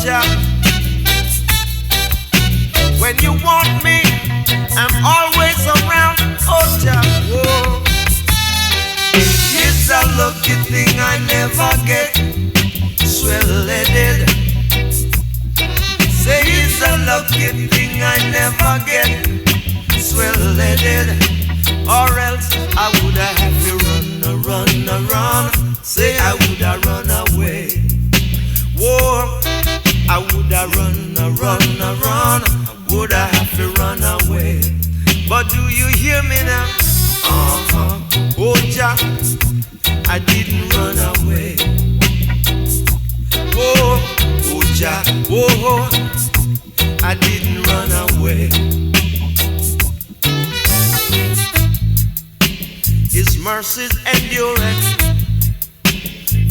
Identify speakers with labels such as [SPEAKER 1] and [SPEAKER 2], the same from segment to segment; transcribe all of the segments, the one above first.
[SPEAKER 1] Jah. When you want me, I'm always around, oh Jah. Whoa. It's a lucky thing I never get swell-headed. Say it's a lucky thing I never get swell-headed, or else I woulda have to run. Say I woulda run away. Whoa, I woulda run. I woulda have to run away. But do you hear me now? Oh Jah, I didn't run away. Oh Jah, oh, I didn't run away. His mercies endureth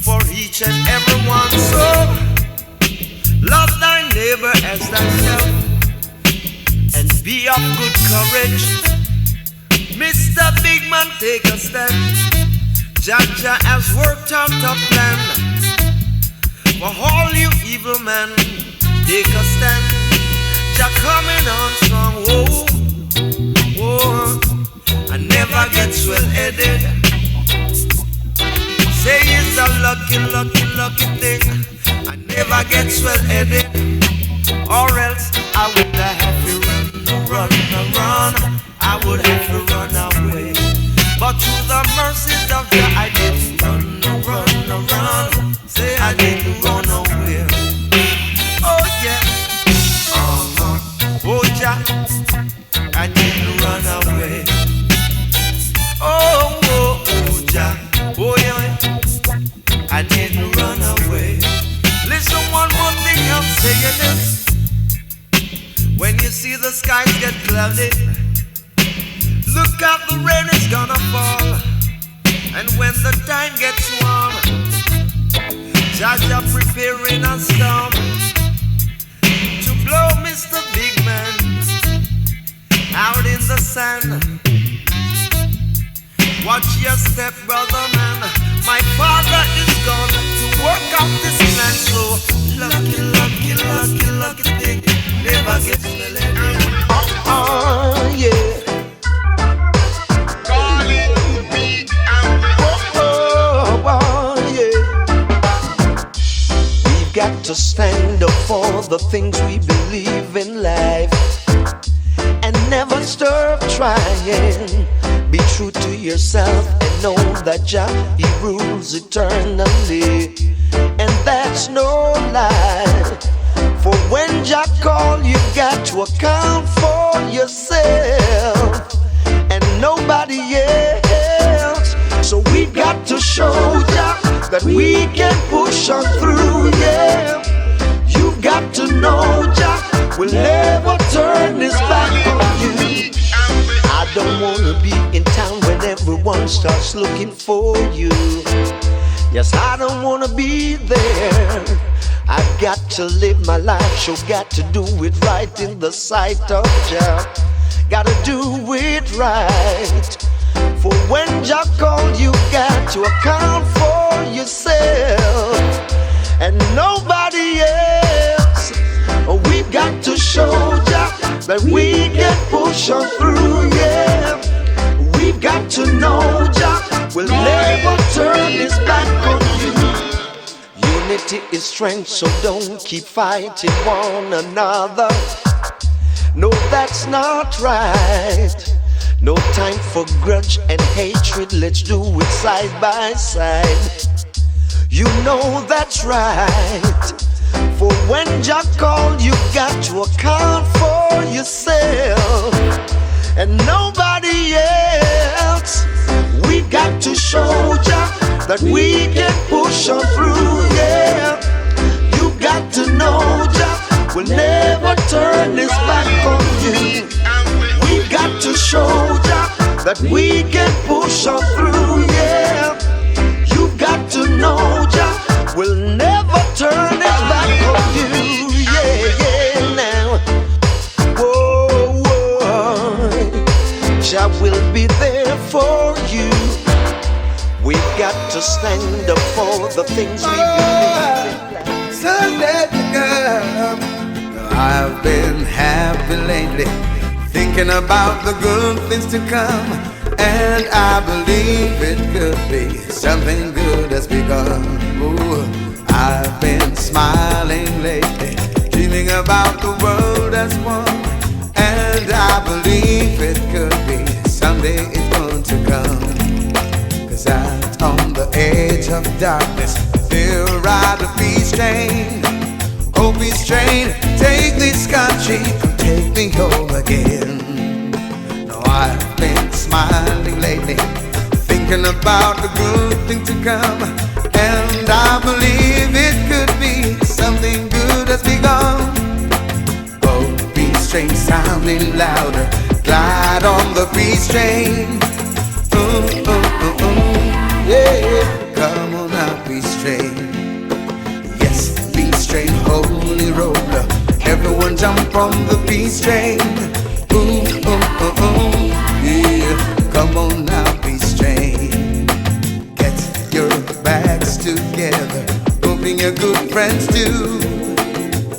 [SPEAKER 1] for each and every one. So love thy neighbor as thyself, and be of good courage. Mr. Big Man, take a stand. Jah has worked out a plan for all you evil men. Take a stand. Jah coming on strong. Whoa, I never get swell-headed. Say it's a lucky thing I never get swell-headed, or else I would have to run. I would have to run away. But through the mercies of Jah, I didn't run. Say I didn't run nowhere. Oh yeah. Oh Jah, I didn't run away. Oh Jah, oh yeah, I didn't run away. Listen, one more thing I'm saying this. When you see the skies get cloudy, look out, the rain is gonna fall. And when the time gets warm, Jah preparing a storm to blow Mr. Big Man out in the sand. Watch your step, brother man. My father is gone to work out this plan. So lucky thing never gets swell-headed. Yeah. We've got to stand up for the things we believe in life, and never stop trying. Be true to yourself and know that Jah, He rules eternally, and that's no lie. For when Jah call, you got to account for yourself and nobody else. So we got to show Jah that we can push on through, yeah. You've got to know Jah will never turn His back on you. I don't wanna be in town when everyone starts looking for you. Yes, I don't wanna be there. I've got to live my life, sure got to do it right in the sight of Jah. Gotta do it right. For when Jah called, you got to account for yourself and nobody else. We've got to show Jah that we can push on through, yeah. We've got to know Jah will never turn His back on you. Unity is strength, so don't keep fighting one another. No, that's not right. No time for grudge and hatred, let's do it side by side. You know that's right. For when Jah called, you got to account for yourself and nobody else. We've got to show Jah that we can push on through, yeah. You got to know Jah will never turn His back on you. We've got to show Jah that we can push on through, yeah. You got to know Jah will never turn His back on you, yeah, now. Whoa, Jah will be there for you. We've got to stand up for the things we believe in.
[SPEAKER 2] Sunday to come. I've been happy lately, thinking about the good things to come, and I believe it could be something good has begun. Ooh, I've been smiling lately, dreaming about the world as one, and I believe it could be someday it's going to come. 'Cause out on the edge of darkness, still ride a peace train. Oh, peace train, take this country, take me home again. No, I've been smiling lately, thinking about the good thing to come, and I believe it could be something good has begun. Oh, peace train sounding louder, glide on the peace train. Yeah, come on now, peace train. Yes, peace train, holy roller, everyone jump on the peace train. Yeah, come on now, peace train. Get your bags together, go bring your good friends too,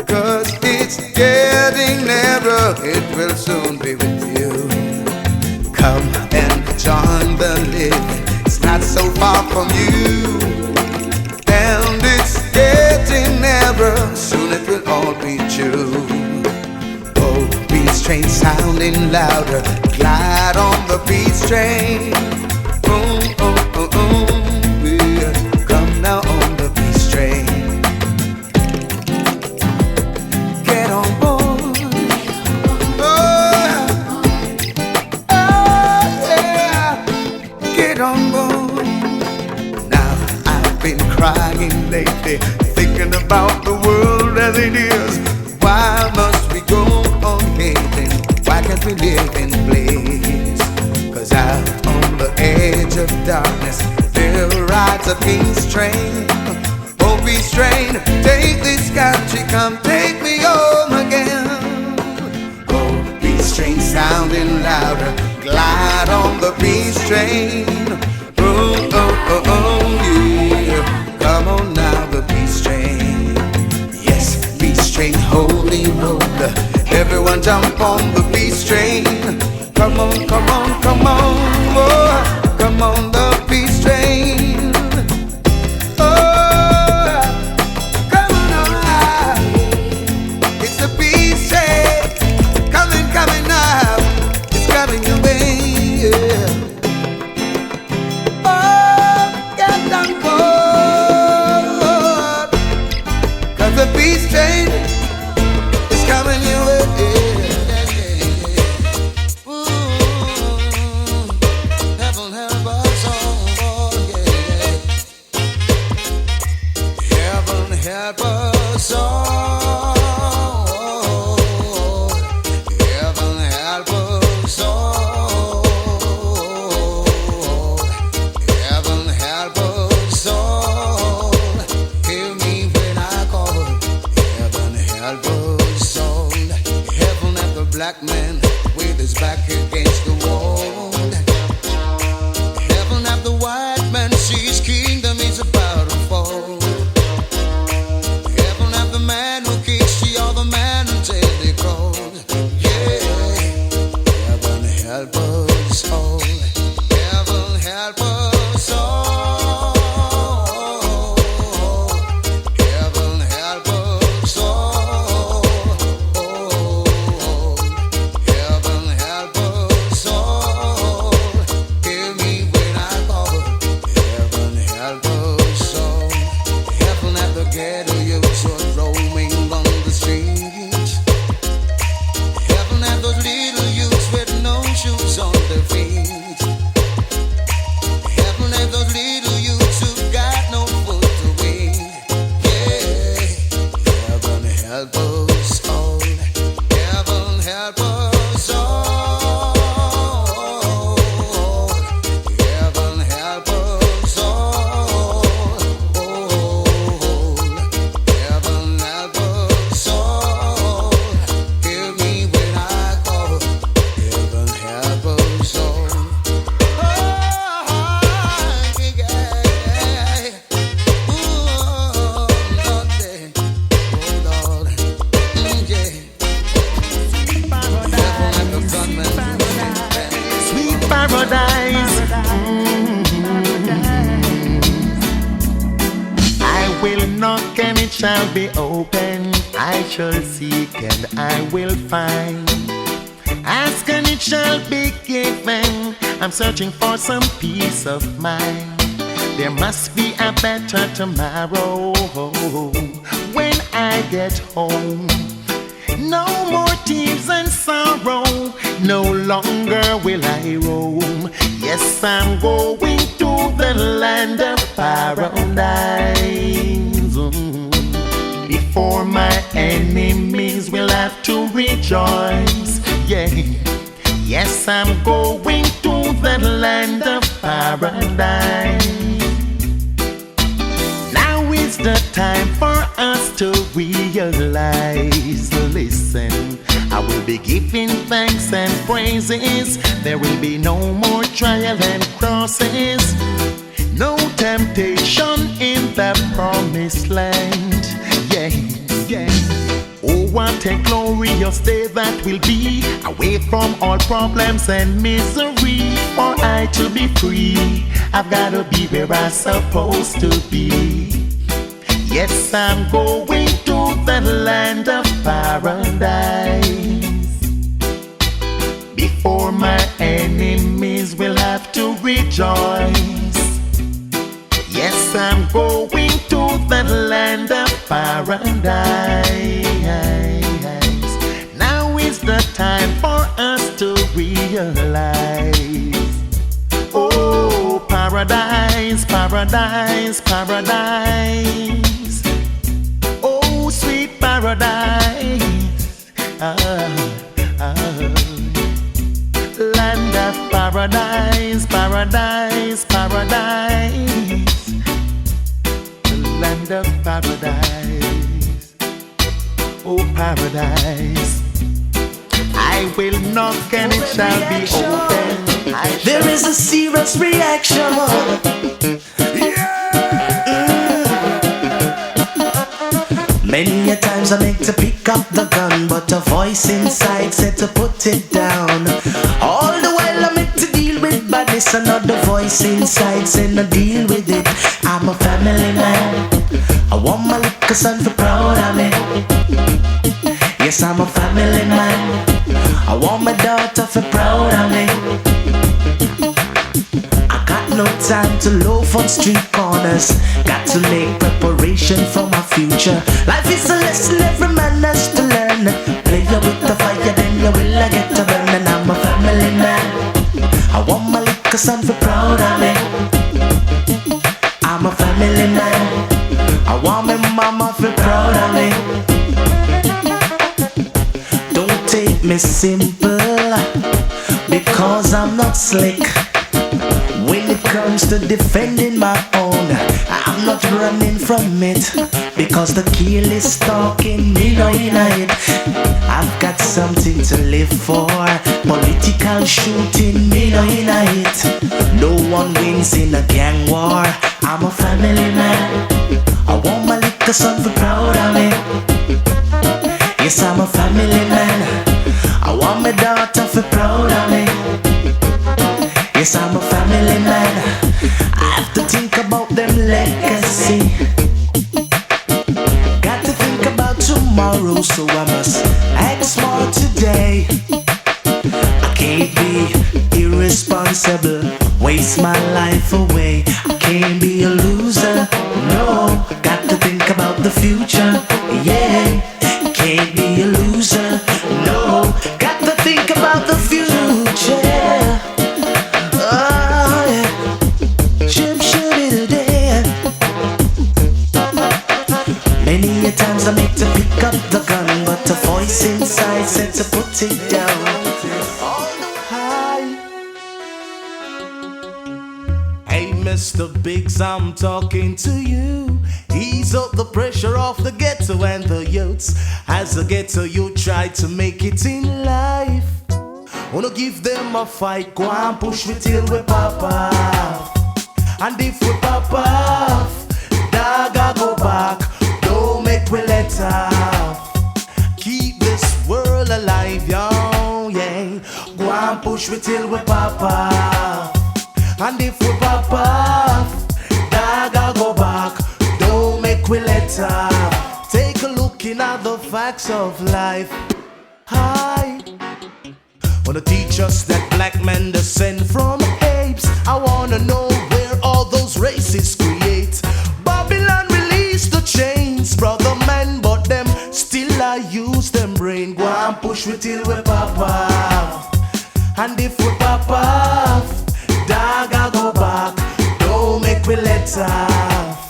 [SPEAKER 2] 'cause it's getting nearer, it will soon be with you. Come and join the living, it's not so far from you, and it's getting nearer, soon it will all be true. Oh, peace train sounding louder, glide on the peace train. Yeah. Come now on the peace train. Get on board. Yeah. Get on board. Now I've been crying lately, thinking about the world as it is. Why must we go on hating? Why can't we live in bliss? 'Cause out on the edge of darkness, there rides a peace train. Oh, peace train, take this country, come take me home again. Oh, peace train sounding louder, glide on the peace train. Yeah, come on now, the peace train. Yes, peace train, holy roller, everyone jump on the peace train. Come on, come on, come on, oh, come on the peace train. Oh, come on, it's the peace train, coming, coming now, it's coming your way. Yeah. The peace train is coming your way. Heaven help us all, yeah. Heaven help us all. Heaven help us all. Heaven help us all. Hear me when I call. Heaven help us all. Heaven at the black man with his back against the wall. Heaven at the white man sees kingdom is about to fall. Heaven at the man who kicks the other man until they crawl. Yeah, heaven help us all. Heaven help us all. Heaven help us all. Heaven help us all. Hear me when I call. Heaven help us all. Heaven at the ghetto youths who are roaming on the streets. Heaven at those little youths with no shoes on their feet. Heaven at those little youths who got no food to eat. Yeah, heaven help us all. Heaven help us all. Heaven help us all. Heaven help us all. Hear me when I call. Heaven help us all. Oh, yeah.
[SPEAKER 3] shall be open. I shall seek and I will find. Ask and it shall be given. I'm searching for some peace of mind. There must be a better tomorrow when I get home. No more tears and sorrow, no longer will I roam. Yes, I'm going to the land of paradise. Before my enemies will have to rejoice. Yeah. Yes, I'm going to the land of paradise. Now is the time for us to realize. Listen, I will be giving thanks and praises. There will be no more trial and crosses. No temptation in the promised land. Yeah, yeah. Oh, what a glorious day that will be. Away from all problems and misery. For I to be free, I've gotta be where I'm supposed to be. Yes, I'm going to the land of paradise. Before my enemies will have to rejoice. Yes, I'm going to the land of paradise. Now is the time for us to realize. Oh, paradise, paradise, paradise. Oh, sweet paradise. Land of paradise, paradise, paradise. Land of paradise. Oh, paradise. I will knock and it shall be open.
[SPEAKER 1] There is a serious reaction. Many a times I make to pick up the gun, but a voice inside said to put it down. All the while I make to deal with badness, another voice inside said no deal with it. I'm a family man. I want my little son to be proud of me. Yes, I'm a family man. I want my daughter to be proud of me. I got no time to loaf on street corners. Got to make preparation for my future. Life is a lesson every man has to learn. Play with the fire, then you will get to burn. And I'm a family man. I want my little son to be proud of me. I'm a family man. I want my mama to be proud of me. Don't take me simple, because I'm not slick. When it comes to defending my own, I'm not running from it, because the kill is stalking me now in it. I've got something to live for. Political shooting me now in it. No one wins in a gang war. I'm a family man. I want my little son to be proud of me. Yes, I'm a family man. I want my daughter to be proud of me. Yes, I'm a family man. I have to think about them legacy. Got to think about tomorrow, so I must act smart today. I can't be irresponsible, waste my life away. I can't be a loser, no. Got to think about the future, yeah. Can't be a loser, no. Got to think about the future. Many a times I make to pick up the gun, but a voice inside said to put it down.
[SPEAKER 2] Hey, Mr. Biggs, I'm talking to you. Ease up the pressure of the ghetto and the youths. As a ghetto, you try to make it in life. Wanna give them a fight, go and push me till we pop off. And if we pop off, dog I go back. Don't make we let off. Keep this world alive, yo, yeah. Go and push me till we pop off. And if we pop off, dog I go back. Don't make we let off.
[SPEAKER 3] are the facts of life. I wanna teach us that black men descend from apes. I wanna know where all those races create. Babylon release the chains, brother man, but them still I use them brain. Go and push we till we pop off. And if we pop off, dog I go back. Don't make we let off.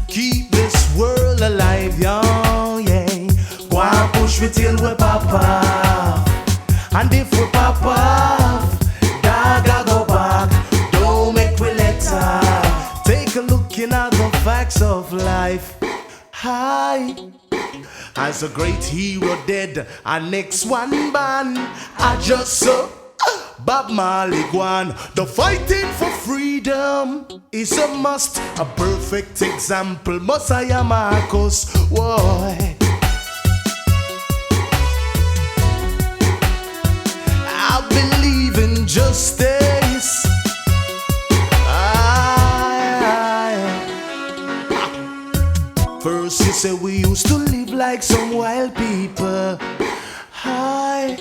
[SPEAKER 3] Keep this world alive, young, yeah. Go and push we till we pop off. And if we pop off, dog I go back. Don't make we let off. Take a look in at the facts of life. Hi. As a great hero dead, and next one ban, I just saw Bob Marley Gwan. The fighting for freedom is a must, a perfect example. Messiah Marcus, why? I believe in justice. First you say we used to live like some wild people. Hi.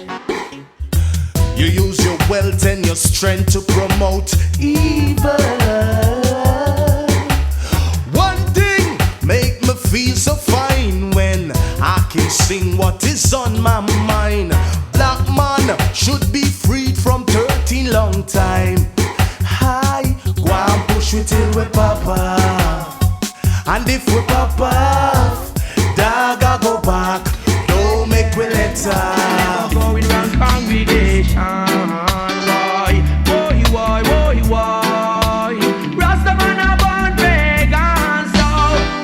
[SPEAKER 3] You use your wealth and your strength to promote evil. One thing make me feel so fine when I can sing what is on my mind. Black man should be freed from 13 long time. Hi, go and push we till we pop off. And if we pop off, dog I go back. Don't make we let off.
[SPEAKER 4] Going round congregation, boy. Rastaman a born pagan, so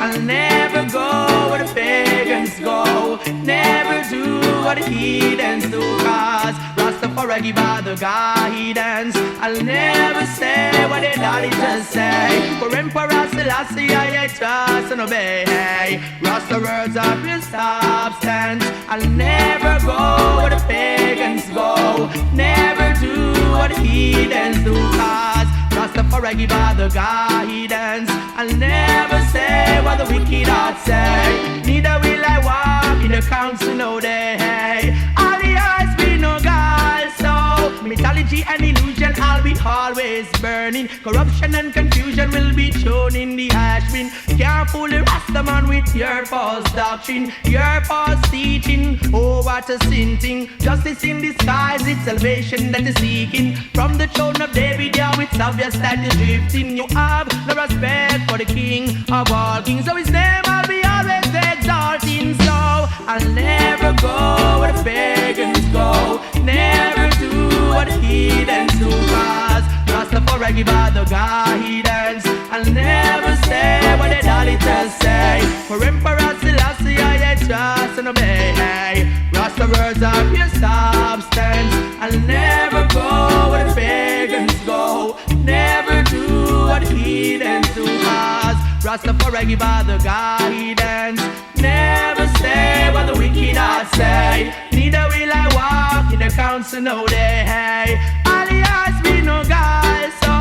[SPEAKER 4] I'll never go where the pagans go. Never do what the heathens do, cause Rastafari give out the guidance. I'll never say what the daddy just say. For Emperor Selassie I trust and obey. Rasta words are pure substance. I'll never go where the pagans go. Never do what the heathens do, cause Rastafari give out the guidance. I'll never say what the wicked heart say. Neither will I walk in the council no day. All the eyes be no God, so mythology and illusion I'll be always burning. Corruption and confusion will be shown in the ash bin. Can't fool the Rastaman with your false doctrine, your false teaching. Oh, what a sin thing. Justice in disguise, it's salvation that is seeking. From the throne of David, yeah, it's obvious that you're drifting. You have no respect for the king of all kings, so his name I'll be always exalting. So I'll never go where the pagans go. Never do what the heathens do, cause Rastafari give out the guidance. I'll never say what the Dalitans say. For Emperor Selassie I trust and obey. Rasta words are pure substance. I'll never go where the pagans go. Never do what the heathens do, cause Rastafari give out the guidance. Never say what the wicked heart say. Neither will I walk in the council no day. All the eyes be no God, so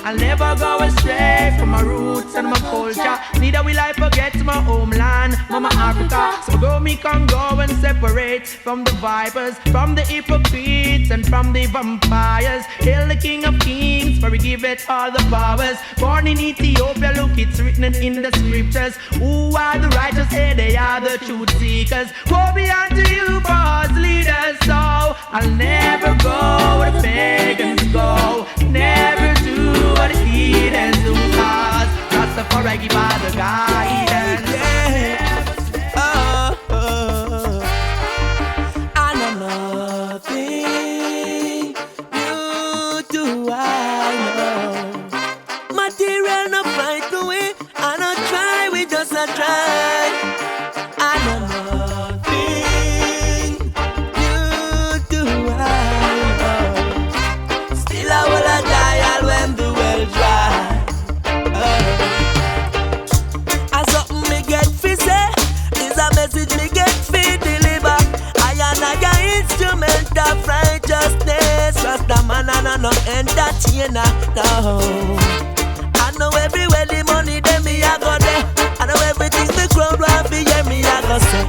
[SPEAKER 4] I'll never go astray from my roots and my culture. Neither will I forget my homeland, Mama Africa. So go me can go and separate from the vipers, from the hypocrites and from the vampires. Hail the King of Kings, for we give it all the powers. Born in Ethiopia, look, it's written in the scriptures. Who are the righteous? Hey, they are the truth seekers. Woe be unto you, for us leaders. So I'll never go where the pagans go. Never do what the heathens do, cause Rastafari give out the guidance.
[SPEAKER 1] I know nothing new do I know. Material no fight away. I don't try, we just a try. I know nothing new do I know. Still I will a die all when the well dry. As something me get fi say is a message me get fi deliver. I am a instrument of righteousness. Rasta man and no entertainer, no. I know everywhere the money them me a go there. I know everything the crowd want fi hear me a go say.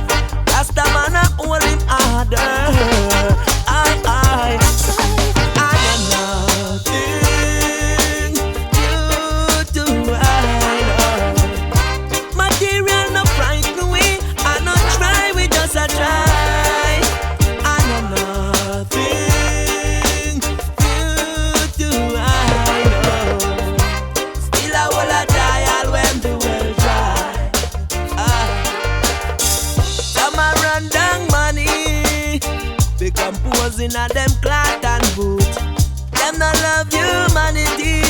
[SPEAKER 1] shoes in a them cloth and boot. Them not love humanity.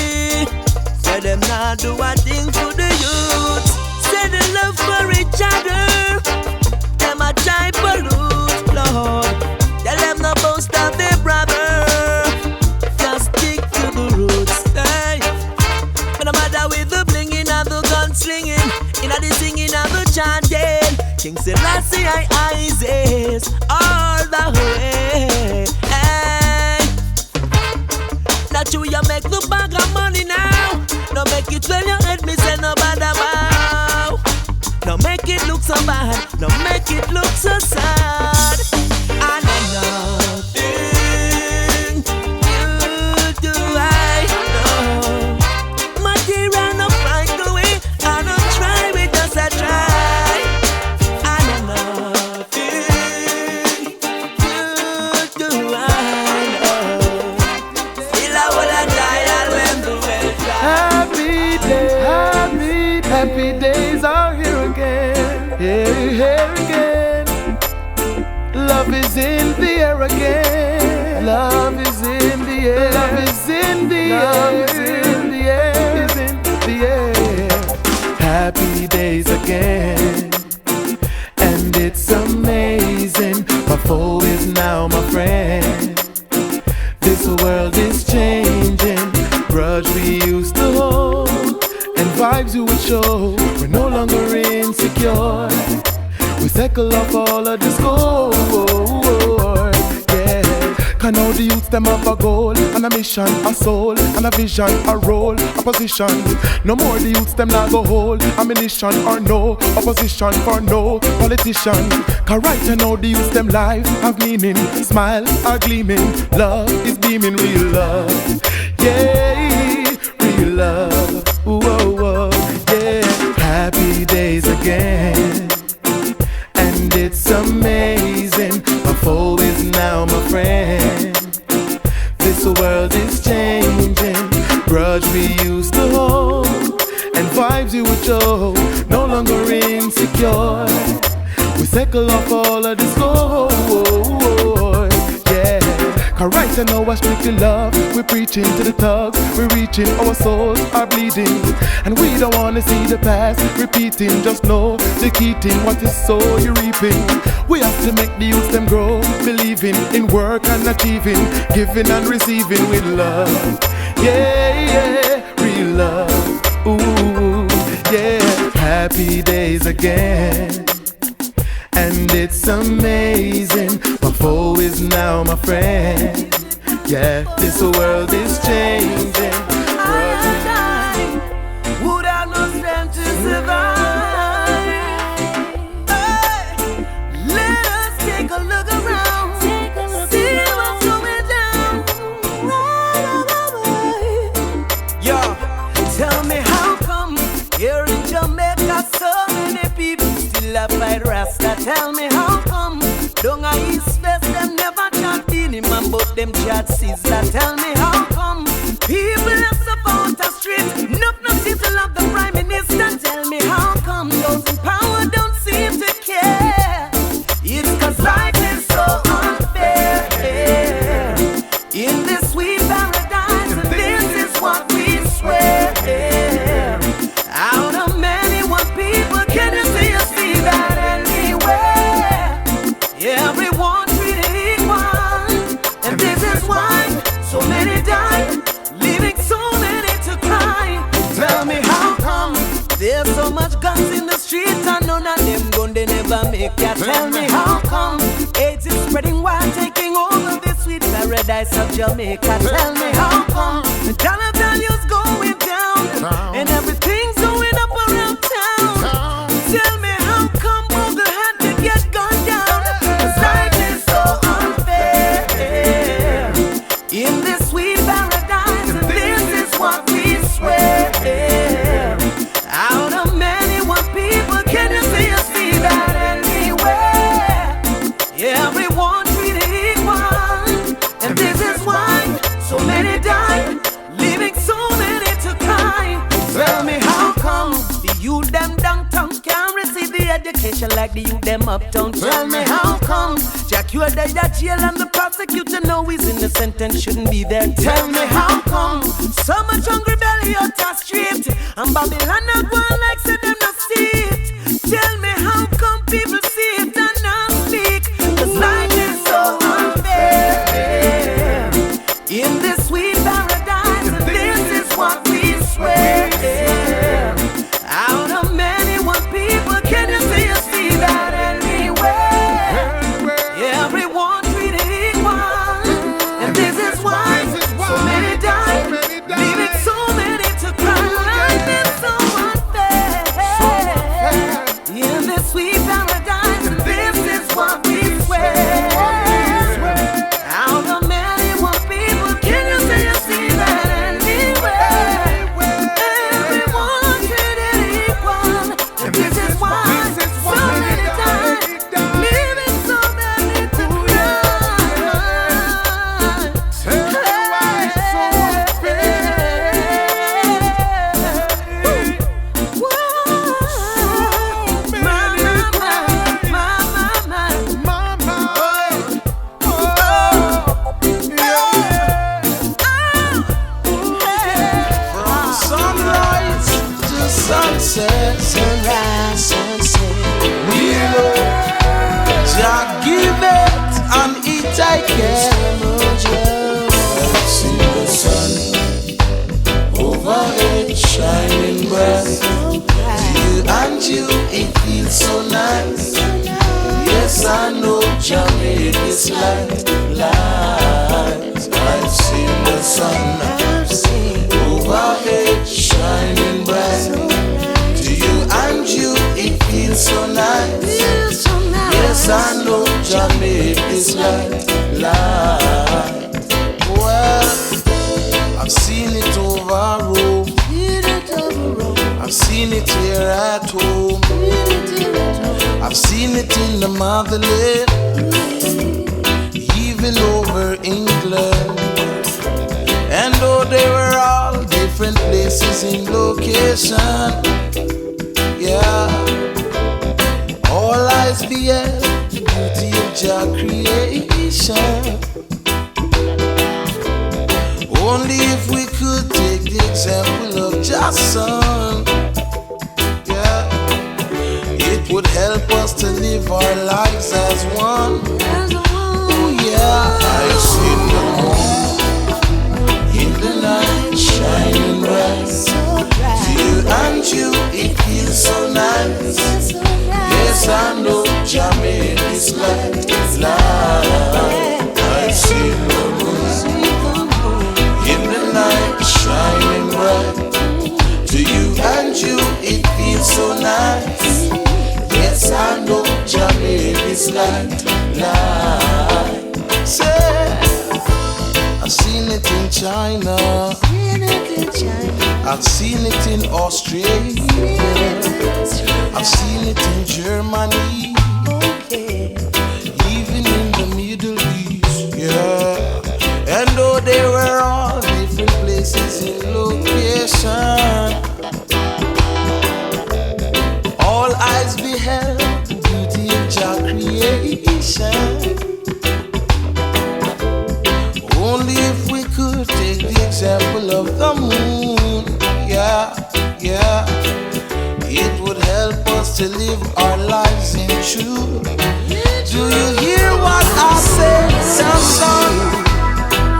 [SPEAKER 1] Say them not do a thing to the youth. Say the love for each other. Them a try pollute, Lord. Tell them no boast of their brother. Just stick to the roots. Hey. But no matter with the blinging and the gun slinging, in the singing and the chanting, King Selassie Isis all the way. Hey. Not you make the bag of money now. No make it well your head, me say no bad about. No make it look so bad. No make it look so sad. And nothing you do I know. Material no find the way. I don't try, we just a try. And nothing you do I know. Still I wanna die and when the well die.
[SPEAKER 5] Happy days are here again. Here again. Love is in the air again. Love is in the air. Love is in the air. Love is in the air. Is in the air. Happy days again. And it's amazing. My foe is now my friend. This world is changing. Grudge we used to hold, and vibes you would show. We're no longer insecure. We cycle off all of discord. Yeah. Can all the youths them have a goal and a mission, a soul and a vision, a role, a position. No more the youths them not go hold ammunition or no opposition for no politician. Cause right now the youths them life have meaning. Smiles are gleaming. Love is beaming. Real love. Yeah, real love. Whoa, yeah. Happy days again. And it's amazing. My foe is now my friend. This world is changing. Grudge we used to hold, and vibes you would show. No longer insecure. We cycle off all of this gold. Yeah. Cause right now we're strictly love. We're preaching to the thugs. We're reaching, our souls are bleeding. And we don't wanna see the past repeating. Just know the key thing, what you sow you're reaping. We have to make the youth them grow, believing in work and achieving, giving and receiving with love. Yeah, real love. Ooh, yeah. Happy days again. And it's amazing. My foe is now my friend. Yeah, this world is changing.
[SPEAKER 1] Would I not stand to survive? Hey, let us take a look around. See what's going down. Yo, tell me how come here in Jamaica so many people still a fight Rasta? Tell me how come down a East West them never chat in him and but them chat Sizzla. Tell me how come people are support the street. No seem to love the Prime Minister. Tell me how come those in power don't seem to care. It's cause life is so unfair in this sweet paradise, and this is what we swear. Out of many one people, can you see that anywhere? Everyone treated equal, and this is why so many die, leaving so many to cry. Tell me how come there's so much guns in the streets and none of them gun they never make ya. Tell me how come AIDS is spreading wild, taking over this sweet paradise of Jamaica. Tell me how come the dollar value's going down and everything's going up around town. Tell me how come Google had to get gunned down. 'Cause life is so unfair in this sweet paradise, and this is what we swear. Out of many one people, can you see that anywhere? Everyone treated equal, and this is why so many die, leaving so many to cry. Tell me how come the youth them downtown can't receive the
[SPEAKER 6] education like the youth them uptown. Tell me how come Jack you are dead at jail and the prosecutor know he's innocent and shouldn't be there. Tell me how come so much hungry belly out the street and Babylon not one like said them not see it. Tell me how come people see it and not speak, 'cause life is so unfair in this sweet paradise, and this is what we swear. Out of many one people, can you see that anywhere? Everyone treated equal, and this is why so many die, leaving so many to cry. Life is so unfair in this sweet paradise, and this is what we swear. Out of many one people, can you see that anywhere? Everyone treated equal, and this is why so many die, leaving so many to
[SPEAKER 2] From sunrise to sunset,
[SPEAKER 1] Sunrise, sunset.
[SPEAKER 2] we know Jah give it and it I get. See the sun overhead shining bright. You and you, it feels so nice. Yes, I know Jah made this light. I've seen the sun overhead shining bright. To you and you, it feels so nice. Yes, I know Jah made this light. Well, I've seen it over Rome. I've seen it here at home. I've seen it in the motherland, even over England. And though they were all different places in location, yeah, all eyes beheld the beauty of Jah creation. Only if we could take the example of Jah's son, yeah, it would help us to live our lives as one. Oh yeah, I've seen the moon in the night shining bright. To you and you, it feels so nice. Yes, I know Jah made this light. I've seen the moon in the night shining bright. To you and you, it feels so nice. Yes, I know Jah made this light. Say, I've seen it in China. I've seen it in Australia. I've seen it in Germany. Even in the Middle East, yeah. And though they were all different places in location, all eyes beheld the beauty of Jah creation. Only if we could take the example of the moon, yeah, it would help us to live our lives in truth. Do you hear what I say? The sun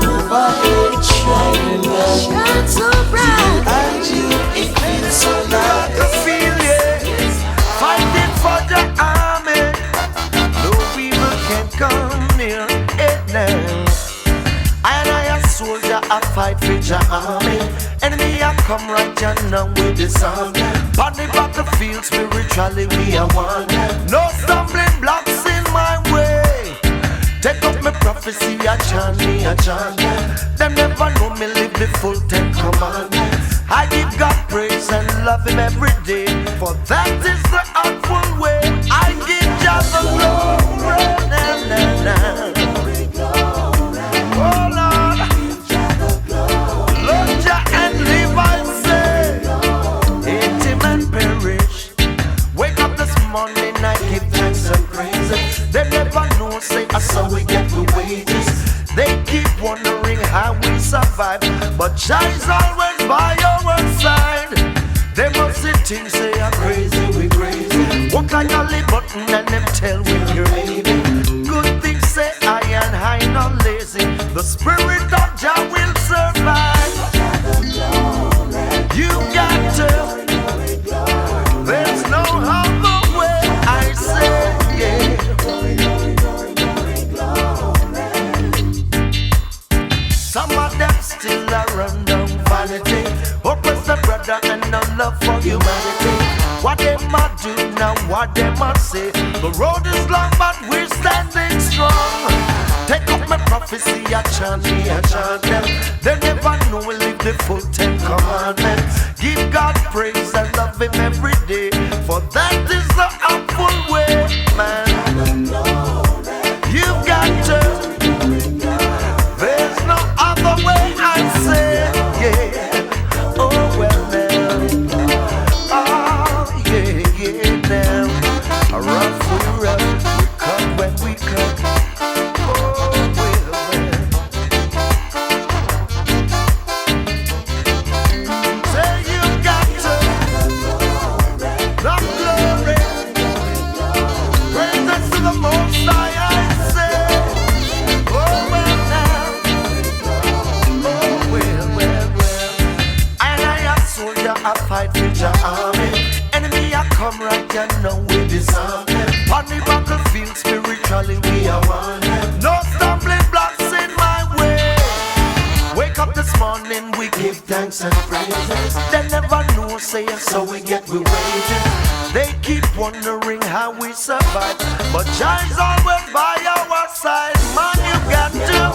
[SPEAKER 2] overhead shining bright. So bright. And you, it feels so nice.
[SPEAKER 1] The feeling, fighting for the army. No evil can come near it now. I a soldier, I fight for your army. Enemy, I come right now with this army. On the battlefield, spiritually we are one. No stumbling blocks in my way. Take up my prophecy, I chant me, I chant. Them never know me live the full 10 commandments. I give God praise and love Him every day, for that is the awful way. I give Jah the glory, oh Lord, Lord Jah and live, I say. Hate him and perish. Wake up this morning Jah is always by our side. They must see things say I'm crazy, we crazy. Walk like a lip button and them tell we crazy. Good things say I and I not lazy. The spirit of Jah will survive. You got to. There's no other way, I say, yeah. Some of them still are run down vanity. Oppress the brother and no love for humanity. What they might do now, what they might say. The road is long but we're standing strong. Take up my prophecy, I chant them. They never know we live the full 10 commandments. Give God praise and love Him every day. For that is the helpful way, man. You've got to. There's no other way, I say, yeah. Oh, well, now. Oh, yeah, now. Rough, we come when we come. Fight with your army. Enemy I come right, you know we disarm them. On the battlefield, spiritually we are one. No stumbling blocks in my way. Wake up this morning, we give thanks and praises. They never know, say so we get we wages. They keep wondering how we survive, but Jah is always by our side. Man, you got to.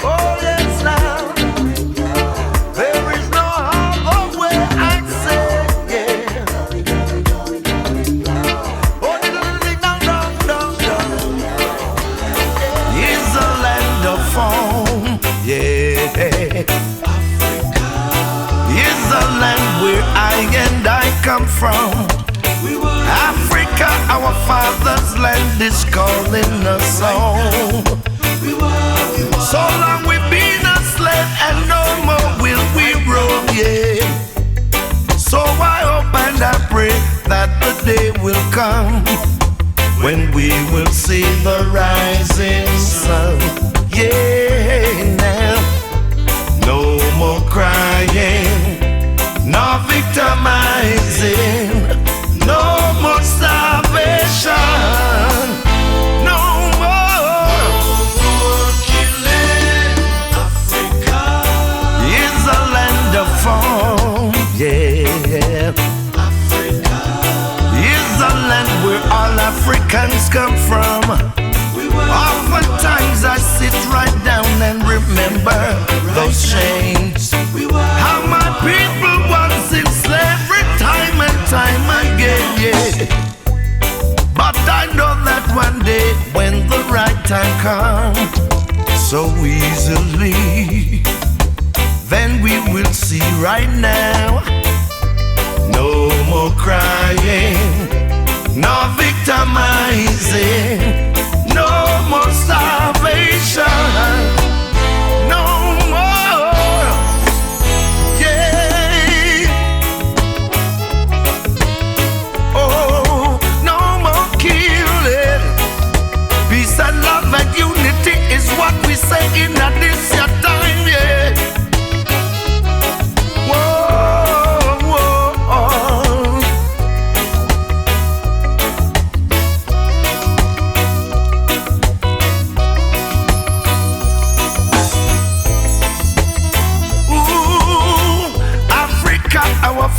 [SPEAKER 1] Oh yes now. There is no other way, I say, yeah. Oh, down. It's a land of foam, yeah. Africa is a land where I and I come from. Africa, our father's land, is calling us home. So long we've been a slave and no more will we roam, yeah. So I hope and I pray that the day will come when we will see the rising sun, yeah. Now, no more crying, no victimizing, no more starvation, no more killing. Africa is a land of foam, yeah. Africa is a land where all Africans come from. Oftentimes I sit right down and remember those chains. How my people once in slavery, time and time again, yeah. But I know that one day when the right time comes, so easily, then we will see right now. No more crying, no victimizing, no more starvation, no more, yeah. Oh, no more killing. Peace and love and unity is what we say in this your time, yeah.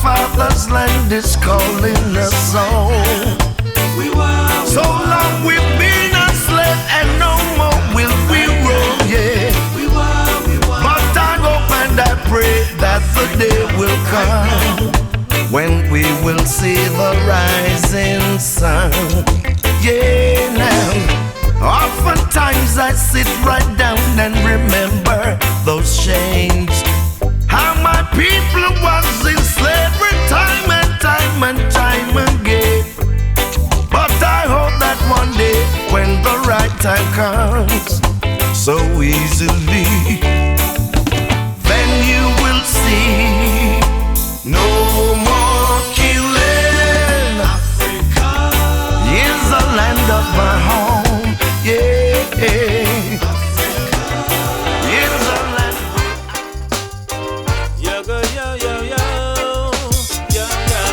[SPEAKER 1] Father's land is calling us home. So long we've been a slave and no more will we roam, yeah. But I hope and I pray that the day will come when we will see the rising sun, yeah. Now, oftentimes I sit right down and remember those chains. How my people was in slavery time and time and time again. But I hope that one day when the right time comes, so easily, then you will
[SPEAKER 3] see. No more killing. Africa is the land of my home. Yeah. Africa is the land.
[SPEAKER 7] Yo, yo, yo, yo, yo, yo.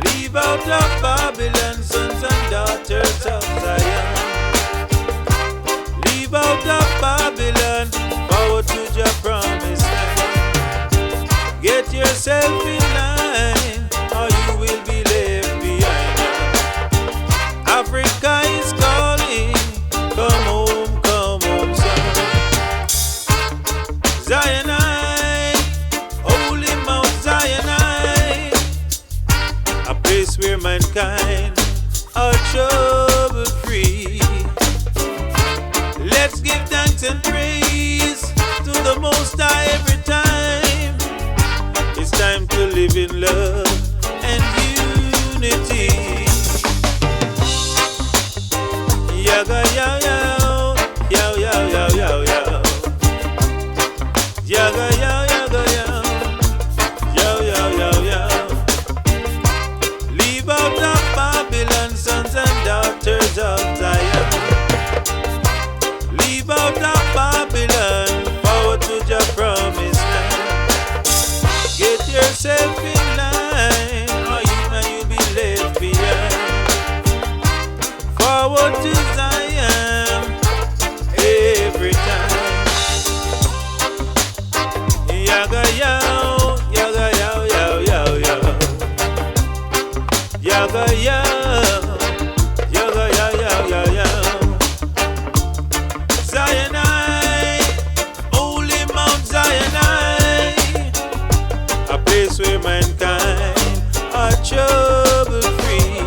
[SPEAKER 7] Leave out of Babylon, sons and daughters of Zion. Leave out of Babylon, forward to your promised land. Get yourself in line, or you will be left behind. Africa is calling, come home, son. Zionite, holy Mount Zionite, a place where mankind are trouble free. Let's give thanks and praise to the Most High every time. It's time to live in love and unity. Yaga yow yow, yow yow yow yow yow. Yaga yow yaga yow, yow yow yow yow. Leave out of Babylon, sons and daughters of Zion. Leave out of Babylon, forward to your promised land. Get yourself in line, or you'll be left behind. Forward to Zion, every time. Yaga yow, yaga yow yow yow yow. Yaga yow, yaga yow yow yow yow. Zionite, holy Mount Zionite, a place where mankind are trouble free.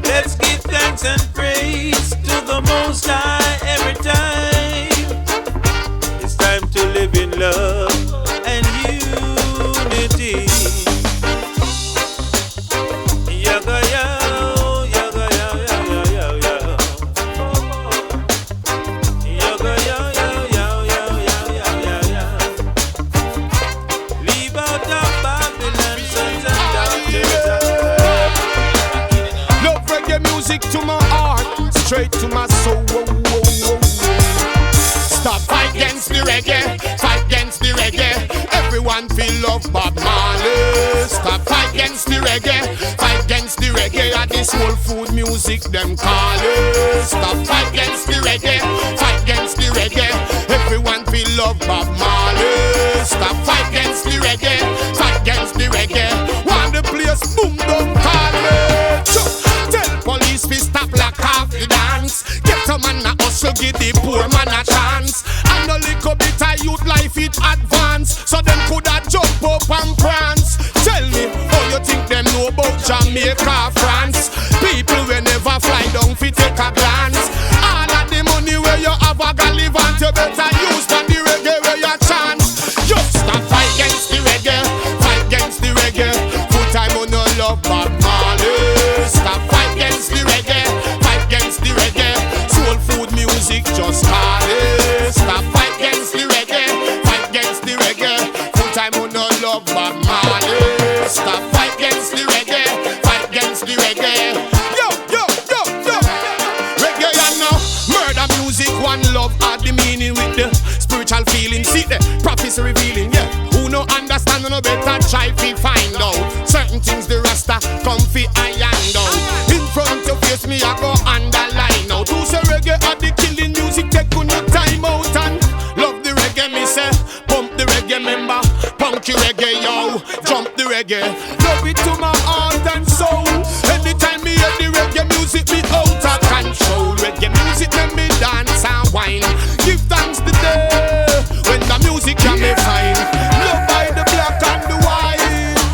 [SPEAKER 7] Let's give thanks and praise to the Most High every time. It's time to live in love and unity. Yaga yow, yaga yow yow yow yow yow. Yaga yow yow yow yow yow yow yow yow. Leave out of Babylon, sons and daughters of Zion.
[SPEAKER 5] Love reggae music to my heart, straight to my soul. Stop fight against the reggae, fight against the reggae. Everyone feel love Bob Marley. Stop fight against the reggae, fight against the reggae. And this whole food music them call it. Stop fight against the reggae, fight against the reggae. Everyone feel love Bob Marley. Stop fight against the reggae, fight against the reggae. Want the place boom down call it. Tell police we stop lock off the dance. Get a man a hustle, give the poor man a chance. And a little bit of youth life it advance, so them coulda jump up and prance. Tell me how you think them know about Jamaica, France? People will never fly down fi take a glance. All of the money where you have a gallivant, you better use for the reggae where you chance. Just stop fight against the reggae, fight against the reggae. Full time on no love Bob Marley. Stop fight against the reggae, fight against the reggae. Soul food music just call it. Stop fight against the reggae, fight against the reggae. Full time on no love Bob Marley. Stop fight against the reggae, fight against the reggae. Yo, yo, yo, yo. Reggae and now murder music, one love add the meaning with the spiritual feeling. See the prophecy revealing, yeah. Who no understand, no better try to find out. Certain things the Rasta come fi iron out. In front of face me I go underline out. Who say reggae are the killing music, take on your time out. And love the reggae me say, pump the reggae member. Punky reggae yo, jump the reggae. Love it to my heart and soul. Anytime me hear the reggae music me out of control. Reggae music make me dance and wine. Give thanks the day when the music can be fine. Love by the black and the white,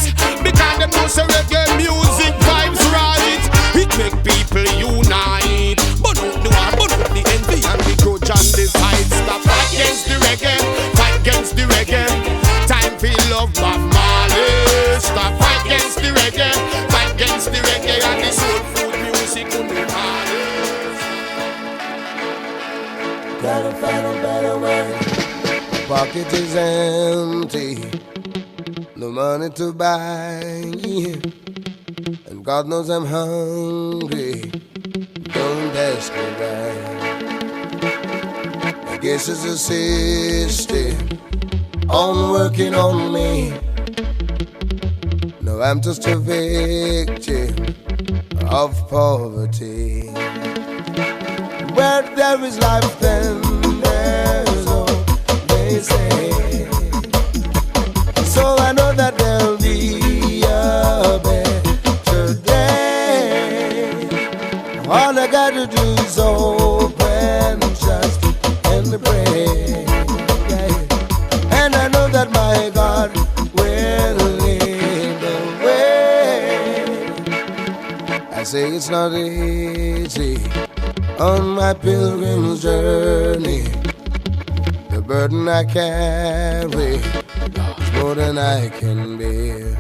[SPEAKER 5] because them know say reggae music vibes right. It make people unite. But out the war, but out the envy and the grudge and the fight. Stop fight against the reggae, fight against the reggae. Time for love Bob Marley. Stop fight against the reggae, fight against the reggae. And the soul food music on the party.
[SPEAKER 6] Gotta find a better way.
[SPEAKER 2] pocket is empty, no money to buy, and God knows I'm hungry. Don't ask me why. I guess it's a system on working on me. No, I'm just a victim of poverty. Where there is life, then there's hope, they say. So I know that there'll be a better day. All I gotta do is open, trust, and pray. And I know that my God will lead the way. I say it's not easy on my pilgrim's journey. The burden I carry is more than I can bear.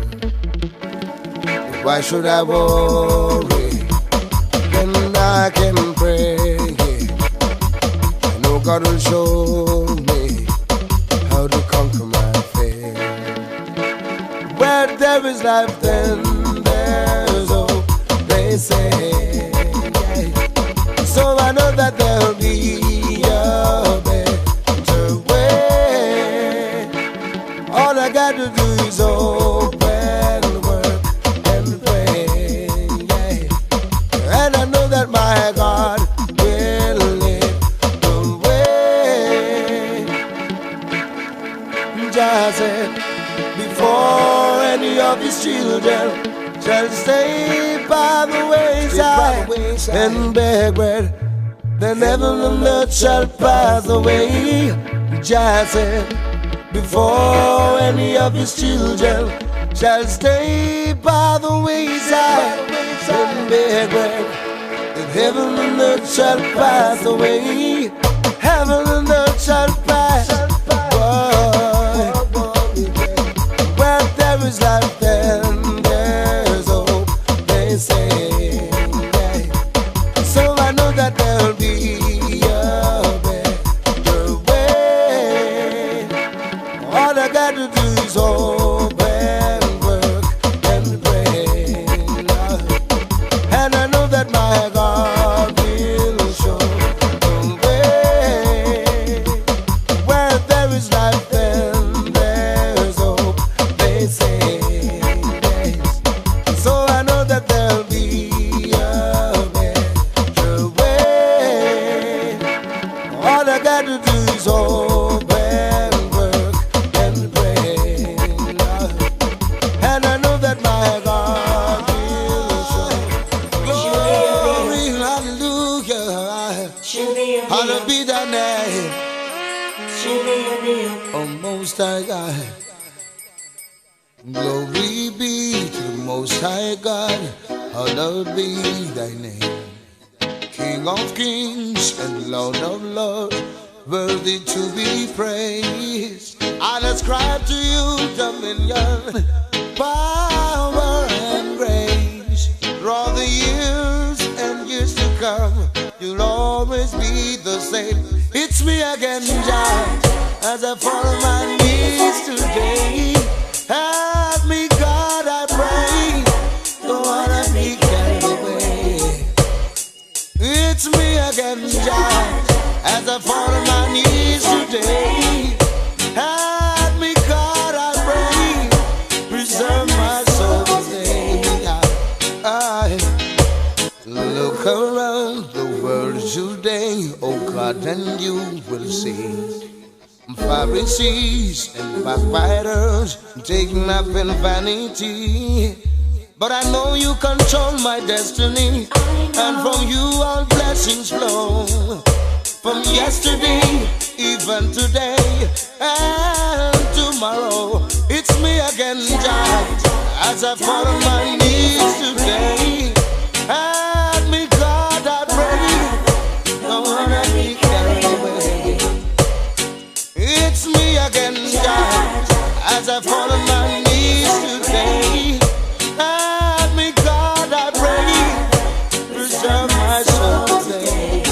[SPEAKER 2] Why should I worry when I can pray? I know God will show me how to conquer my fear. Where there is life, then there's hope, they say. So I know that there'll be a better way. All I gotta do is open, work, and pray. And I know that my God will lead the way. Jah said, before any of his children shall stay by the wayside and beg bread, then heaven and earth shall pass away. Jah said, before any of his children shall stay by the wayside and beg bread, then heaven and earth shall pass away. Heaven and earth shall pass. Where there is life, then there's hope, they say. So I know that there'll be a better way. All I gotta do is hope and work and pray. And I know that my God will show the way. Where there is life, then there's hope, they say. So I know that there'll be a better way. All I gotta do is hope and work and pray. And I know that my God will show glory, hallelujah. Hallowed be thy name, oh Most High God. Glory be to the Most High God, hallowed be thy name. King of kings and Lord of lords, worthy to be praised. I'll ascribe to you dominion, power and grace. For all the years and years to come, you'll always be the same. It's me again, Jah, as I fall on my knees today. Help me, God, I pray. Don't wanna be carried away. It's me again, Jah, as I fall on my knees today. Help me, God, I pray. Preserve my soul today. I look around the world today, oh God, and you will see Pharisees and backbiters taking up in vanity. But I know you control my destiny, and from you all blessings flow. From yesterday, even today, and tomorrow, it's me again, Jah, as I fall on my knees today. Help me, God, I pray. Don't wanna be carried away. It's me again, Jah, as I fall on my knees today. Help me, God, I pray. Preserve my soul today.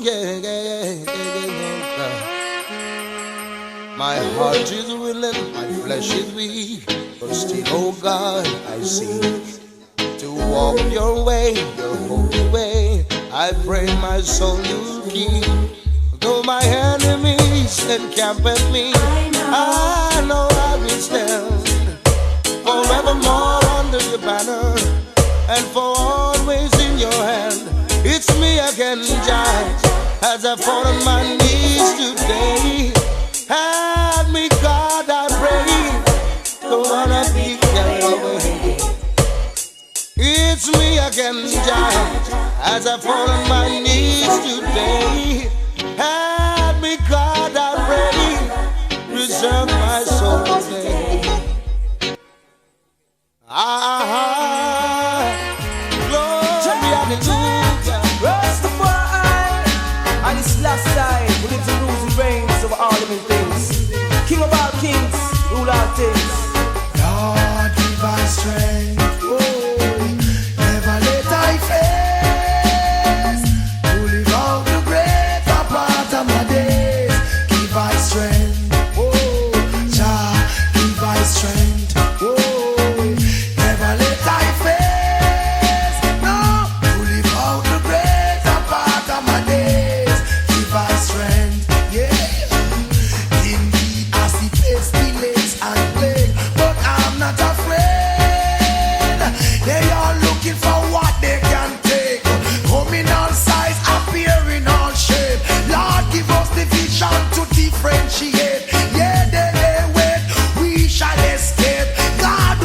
[SPEAKER 2] Yeah. heart is willing, my flesh is weak, but still, oh God, I seek to walk your way, your holy way. I pray my soul you'll keep. Though my enemies encamp at me, I know I will stand forevermore under your banner, and for always in your hand. It's me again, Jah, as I fall on my knees today. Help me, God, I pray. Don't wanna be carried away. It's me again, Jah, as I fall on my knees today. Help me, God, I pray. Preserve my soul today. Glory, hallelujah.
[SPEAKER 8] Rastafari, and this last time, who lives and rules and reigns over all living things. King of all kings, rule all things.
[SPEAKER 5] Lord, give us strength. Never let I face to live out the greater part of my days. Give us strength. Jah, give us strength. Never let I face to live out the greater part of my days. Give us strength. Yeah. Indeed, I see pestilence and plague, but I'm not afraid. They are looking for what they can take, coming all size, appearing all shape. Lord, give us the vision to differentiate. Yeah, they wait, we shall escape. God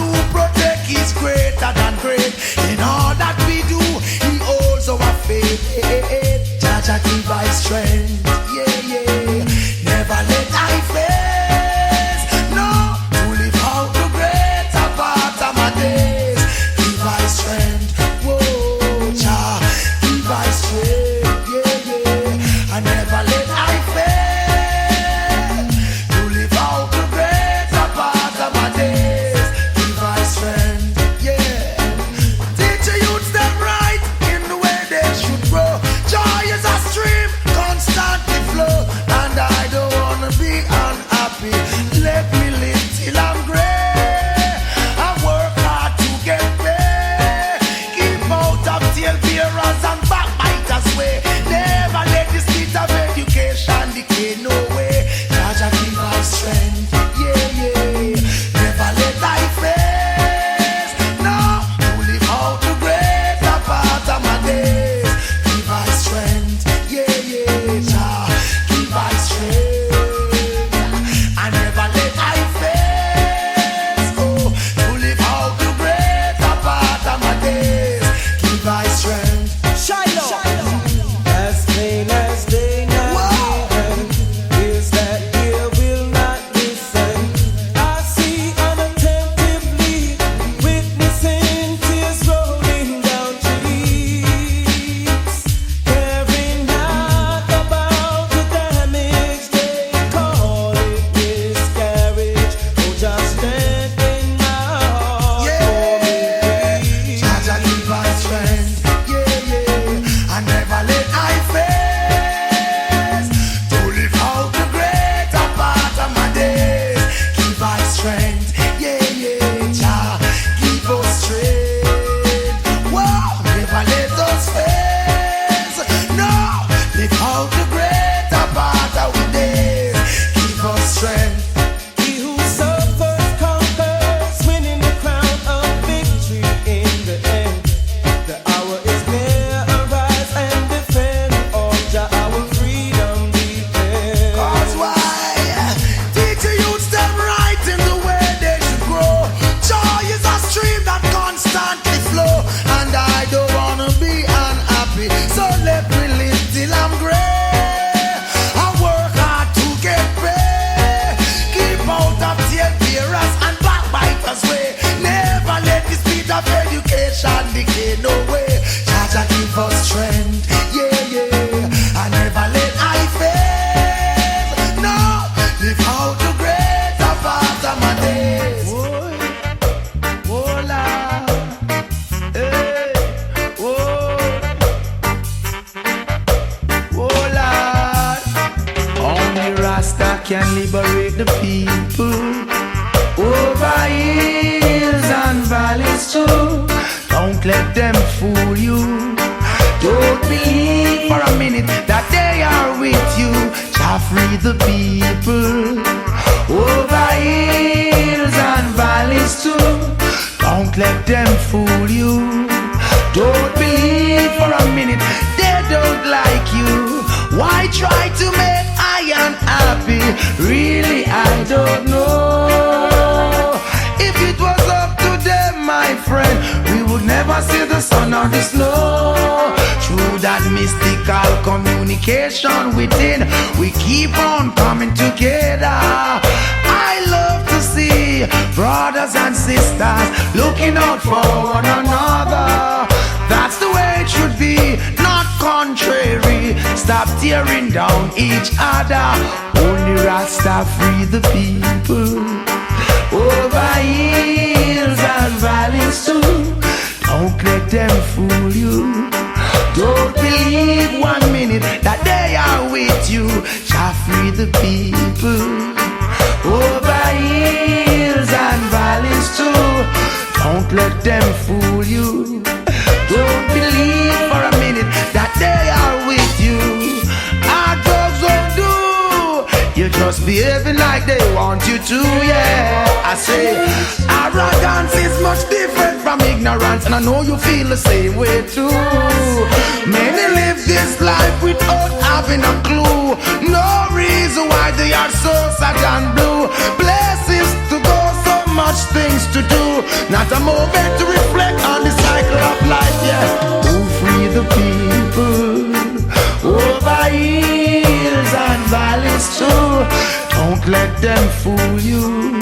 [SPEAKER 4] the people over hills and valleys too. Don't let them fool you. Don't believe for a minute that they are with you. Jah free the people over hills and valleys too. Don't let them fool you. Don't believe for a minute they don't like you. Why try to make I unhappy? Really, I don't know. If it was up to them, my friend, we would never see the sun or the snow. Through that mystical communication within, we keep on coming together. I love to see brothers and sisters looking out for one another. That's the way it should be, not contrary. Stop tearing down each other. Only Rasta free the people over hills and valleys too. Don't let them fool you. Don't believe 1 minute that they are with you. Jah free the people over hills and valleys too. Don't let them fool you. Don't believe for a minute that they are with you. Our drugs won't do. You're just behaving like they want you to, yeah. I say arrogance is much different from ignorance, and I know you feel the same way too. Many live this life without having a clue. No reason why they are so sad and blue. Places to go, so much things to do. Not a moment to reflect on the cycle of life, yeah. To free the people over hills and valleys too. Don't let them fool you.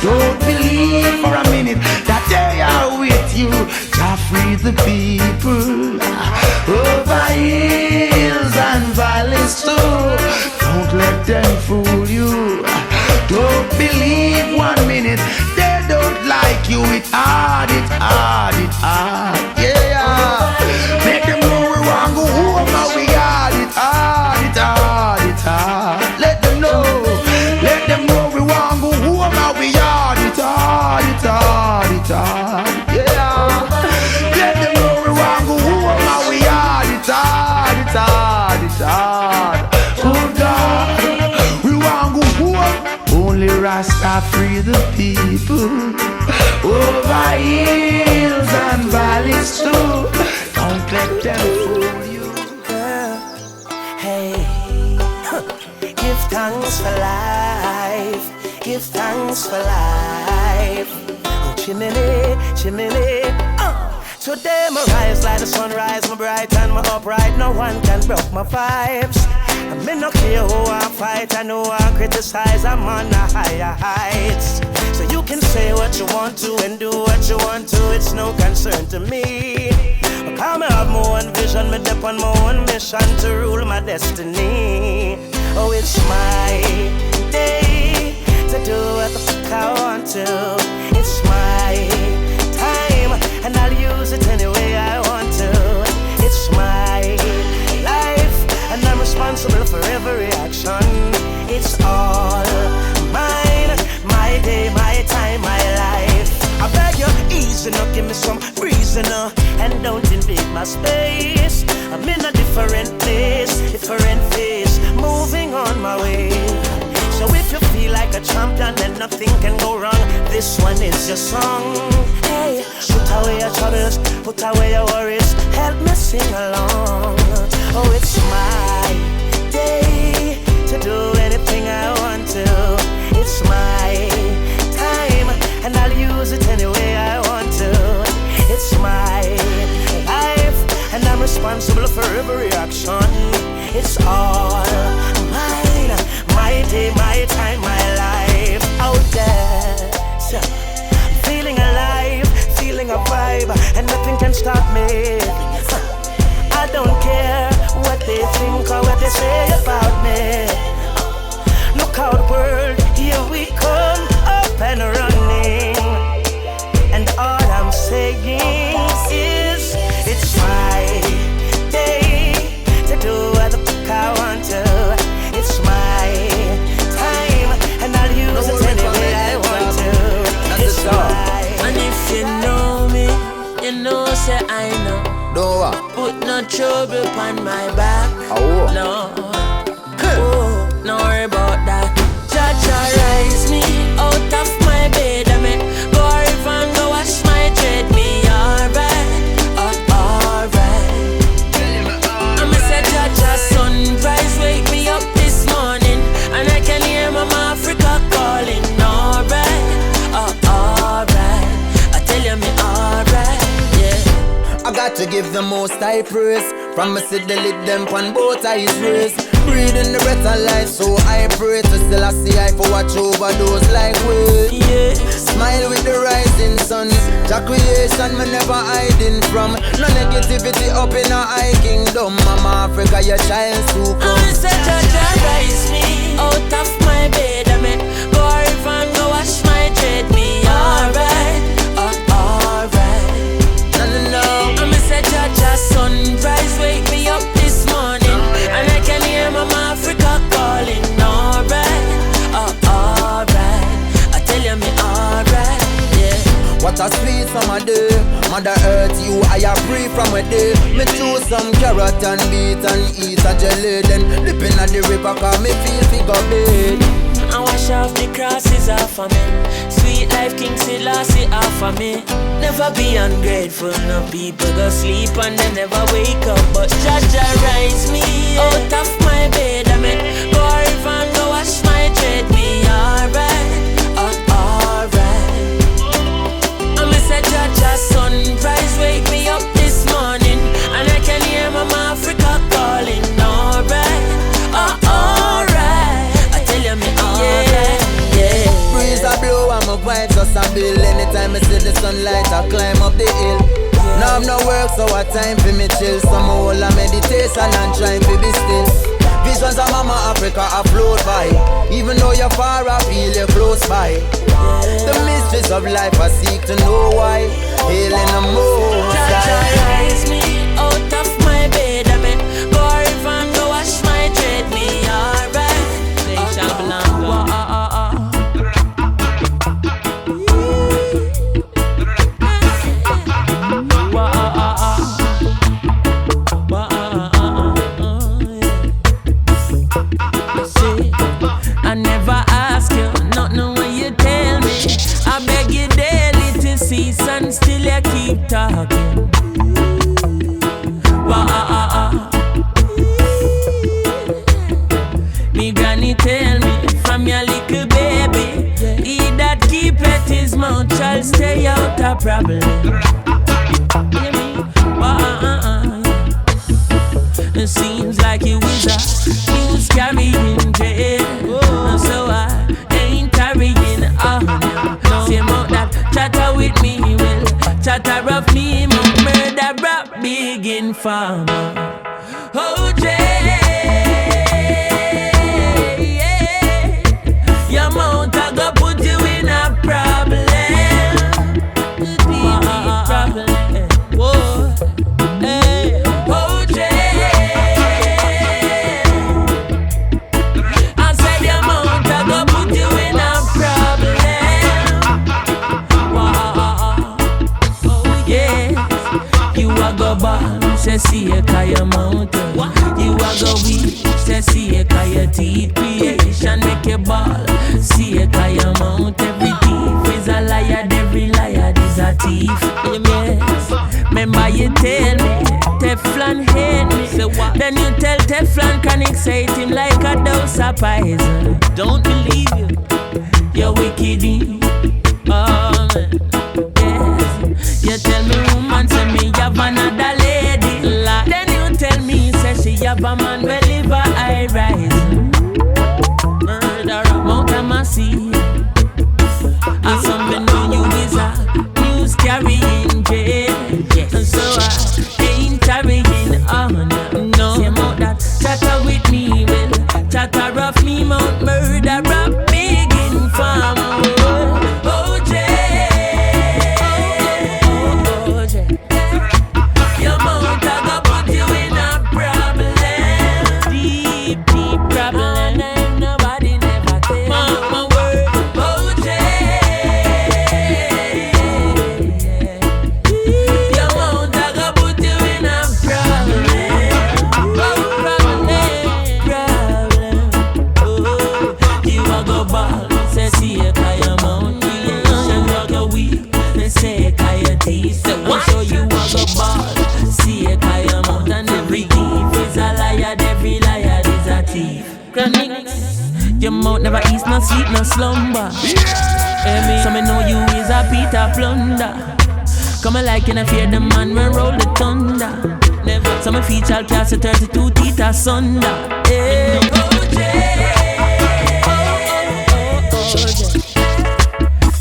[SPEAKER 4] Don't believe for a minute that they are with you. Jah free the people over hills and valleys too. Don't let them fool you. Don't believe 1 minute they don't like you. It's hard, it's hard, it's hard, yeah. Make them know we want go home and we hard, it's hard, it's hard, it's hard. Let them know we want go home and we hard, it's hard, it's hard, it's hard, yeah. Let them know we want go home and we hard, it's hard, it's hard, it's hard. Oh God, we want go home. Only Rasta free the people over hills and valleys too. Don't let them fool you.
[SPEAKER 6] Hey, give thanks for life. Give thanks for life. Oh, chimney, chimney. Today my rise like the sunrise, my bright and my upright. No one can broke my vibes. I may not care who I fight, I know I criticize, I'm on the higher heights. So you can say what you want to and do what you want to, it's no concern to me. Because I have my own vision, me dip on my own mission to rule my destiny. Oh, it's my day to do what the fuck I want to. It's my time, and I'll use it any way I want to. It's my life, and I'm responsible for every action. It's all mine, my day, my time, my life. I beg you, easy now, give me some reason now, and don't invade my space. I'm in a different place, different phase, moving on my way. So if you feel like a champion, then nothing can go wrong. This one is your song. Hey, put away your troubles, put away your worries, help me sing along. Oh, it's my day to do anything I want to. It's my time, and I'll use it any way I want to. It's my life, and I'm responsible for every action. It's all mine, my day, my time, my life. Out there, so, feeling alive, feeling a vibe, and nothing can stop me. I don't care what they think or what they say about me. Look out, world, here we come, up and running. And all I'm saying is, it's my day to do what the fuck I want to. It's my time, and I'll say I know.
[SPEAKER 2] Do what?
[SPEAKER 6] Put no trouble upon my back.
[SPEAKER 2] Oh.
[SPEAKER 6] No. Oh, no worry about that. Jaja rise me out of my bed. I mean, go river and go wash my dread. Me alright, alright. I'm a say Jaja sunrise wake me up this morning, and I can hear Mama Africa calling. Alright, alright. I tell you me alright, yeah.
[SPEAKER 2] I got to give the most high praise. From me see the lid them on both eyes raised. Breathing the breath of life, so I pray to still I see I for watch over those like we.
[SPEAKER 6] Yeah.
[SPEAKER 2] Smile with the rising sun. Jah creation me never hiding from. No negativity up in our high kingdom. Mama Africa, your child to come.
[SPEAKER 6] I'm say Jaja rise me out of my bed. I mean, go river and go wash my dread. Me alright, alright.
[SPEAKER 2] No.
[SPEAKER 6] I'm say Jaja sunrise wake me up this morning, and I can hear Mama Africa calling. Alright, alright. I tell you me alright, yeah.
[SPEAKER 2] What a sweet summer day. Mother Earth, you I am free from a day. Me choose some carrot and beet and eat a jelly. Then dipping at the river cause me feel figure bed.
[SPEAKER 6] I wash off the crosses off of me. Sweet life King Selassie off of me. Never be ungrateful, no people go sleep and they never wake up. But Jaja rise me out of my bed. I mean, go river and go wash my dread. Me alright, alright. I'm a say Jaja sunrise wake me up this morning, and I can hear Mama Africa calling. Alright, alright. I tell you me alright, yeah.
[SPEAKER 2] Breeze a blow and my vibes just a build. Anytime I see the sunlight I climb up the hill. Now I'm no work so I time for me chill. Some whole a meditation and trying to be still. Visions of Mama Africa I float by. Even though you're far I feel you're close by. The mysteries of life I seek to know why. Hailing the most
[SPEAKER 6] Jaja rise me out of my bed. I mean, go river and go wash my dread. Me alright. They shall belong. I never ask you, not know what you tell me. I beg you daily to cease and still you keep talking. Me granny tell me from your little baby, he that keep at his mouth shall stay out of problem. It seems like you is a news carrying jail, so I ain't carrying on. Same out that chatter with me will chatter of me, murder rap big informer. Oh Jay, your mouth I go put you in a problem. Deep problem. Whoa. Hey. Oh Jay, I said your mouth I go put you in a problem. Oh yes, you a go bad, say see a kaya mouth. You a go weak, say see a kaya teeth. Creation make a ball, see a kaya mouth. Every thief is a liar, every liar is a thief. Yes, remember you tell me Teflon hate me. Then you tell Teflon Chronixx hate him like a dose of poison. Don't believe you, you're wicked. Oh man, yes. You tell me woman say me have another lady. Then you tell me say she have a man well live a high rise. Murderer, Mount Amasi. And some men know you is a news carrying jail. And so I ain't carrying on. No, same out that chatter with me will chatter of me mount murder rap big informer.
[SPEAKER 4] out, never eat, no sleep, no slumber. Yeah. So me know you is a Peter Plunder. Come like in a fear the man when roll the thunder. Never. So me feature class 32 teeth asunder. Yeah.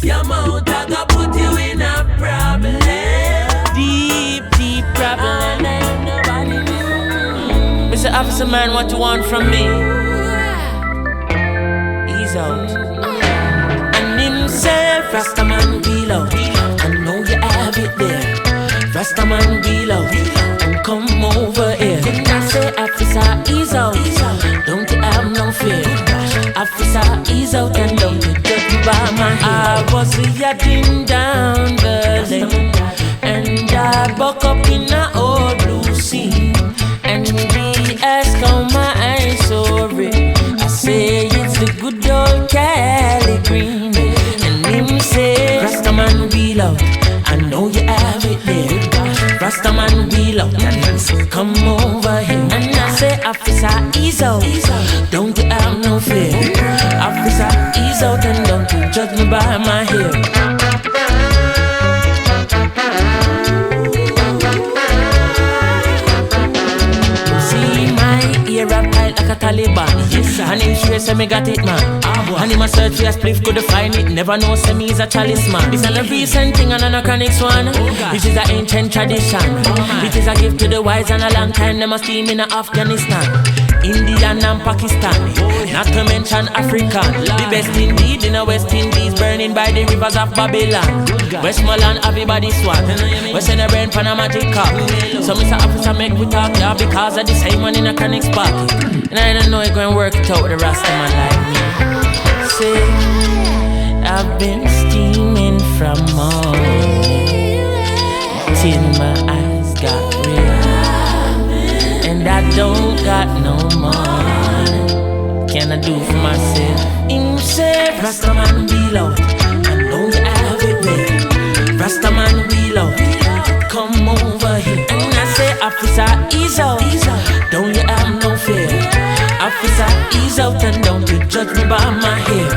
[SPEAKER 4] Your mouth I got put you in a problem. Deep, deep problem. Mr. Officer Man, what you want from me? Ease out. And himself, Rastaman wheel out. I know you have it there. Rastaman wheel out. And come over here. Didn't I say, Officer, ease out? Don't you have no fear? Officer, ease out and don't you judge me by my hair. I was yachting down the lane, and I buck up in a old blue scene. And we ask how my eyes so red. I say it's the good old Cali green. And him say, Rastaman wheel out. I know you have it there. Rastaman wheel out. And come over here. And I say, Officer, ease out. Don't you have no fear. Officer, ease out and don't you judge me by my hair. Rap tight like a Taliban. Yes, and him sure say me got it, man. And him a search for a spliff, could find it. Never know say me is a chalice, man. This is a recent thing and a Chronixx one. This is a ancient tradition. It is a gift to the wise and a long time them a steam in Afghanistan, Indian and Pakistan. Not to mention African. The best indeed in the West Indies, burning by the rivers of Babylon. Westmoreland, everybody swat. We send a brain pan a magic cup. So Mr. Officer make we talk, yeah, because of the same one in a Chronixx party. And I don't know you going to work it out with a Rasta man like me. Say, I've been steaming from morning till my eyes got red, and I don't got no money. Can I do for myself? Himself, Rastaman wheel out. I know you have it there. Rastaman wheel out. Come over here. And I say, Officer, ease out. Don't you have no fear. Officer, ease out and don't you judge me by my hair.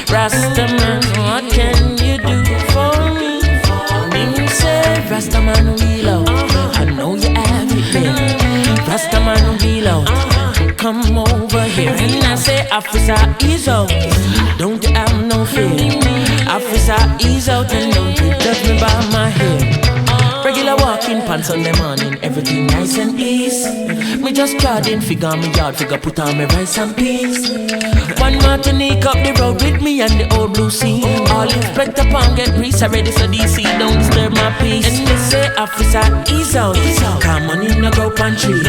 [SPEAKER 4] Rastaman, what can you do for me? Him say, Rastaman wheel out. I know you have it there. Rastaman wheel out. Come over here. And I say, Officer, ease out. Don't you have no fear. Officer, ease out and don't you judge me by my hair. Regular walking pants on the morning, everything nice and easy. Me just garden figure me yard figure, put on me rice and peas. One Martinique up the road with me and the old blue sea. All inspect upon get grease ready so DC don't disturb my peace. And me say, Officer, ease out. Come on in, no go pantry.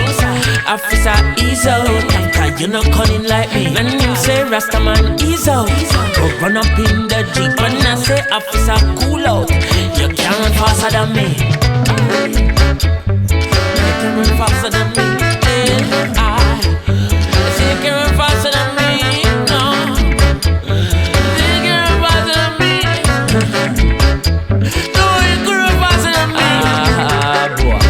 [SPEAKER 4] Officer, ease out. Cause you not calling like me. And you say, Rastaman, ease out. Go run up in the Jeep. And I say, Officer, cool out. You can't run faster than me. You can run faster than me. I say you can run faster than me. No, you can run faster than me. No, you can run faster than me. Boy.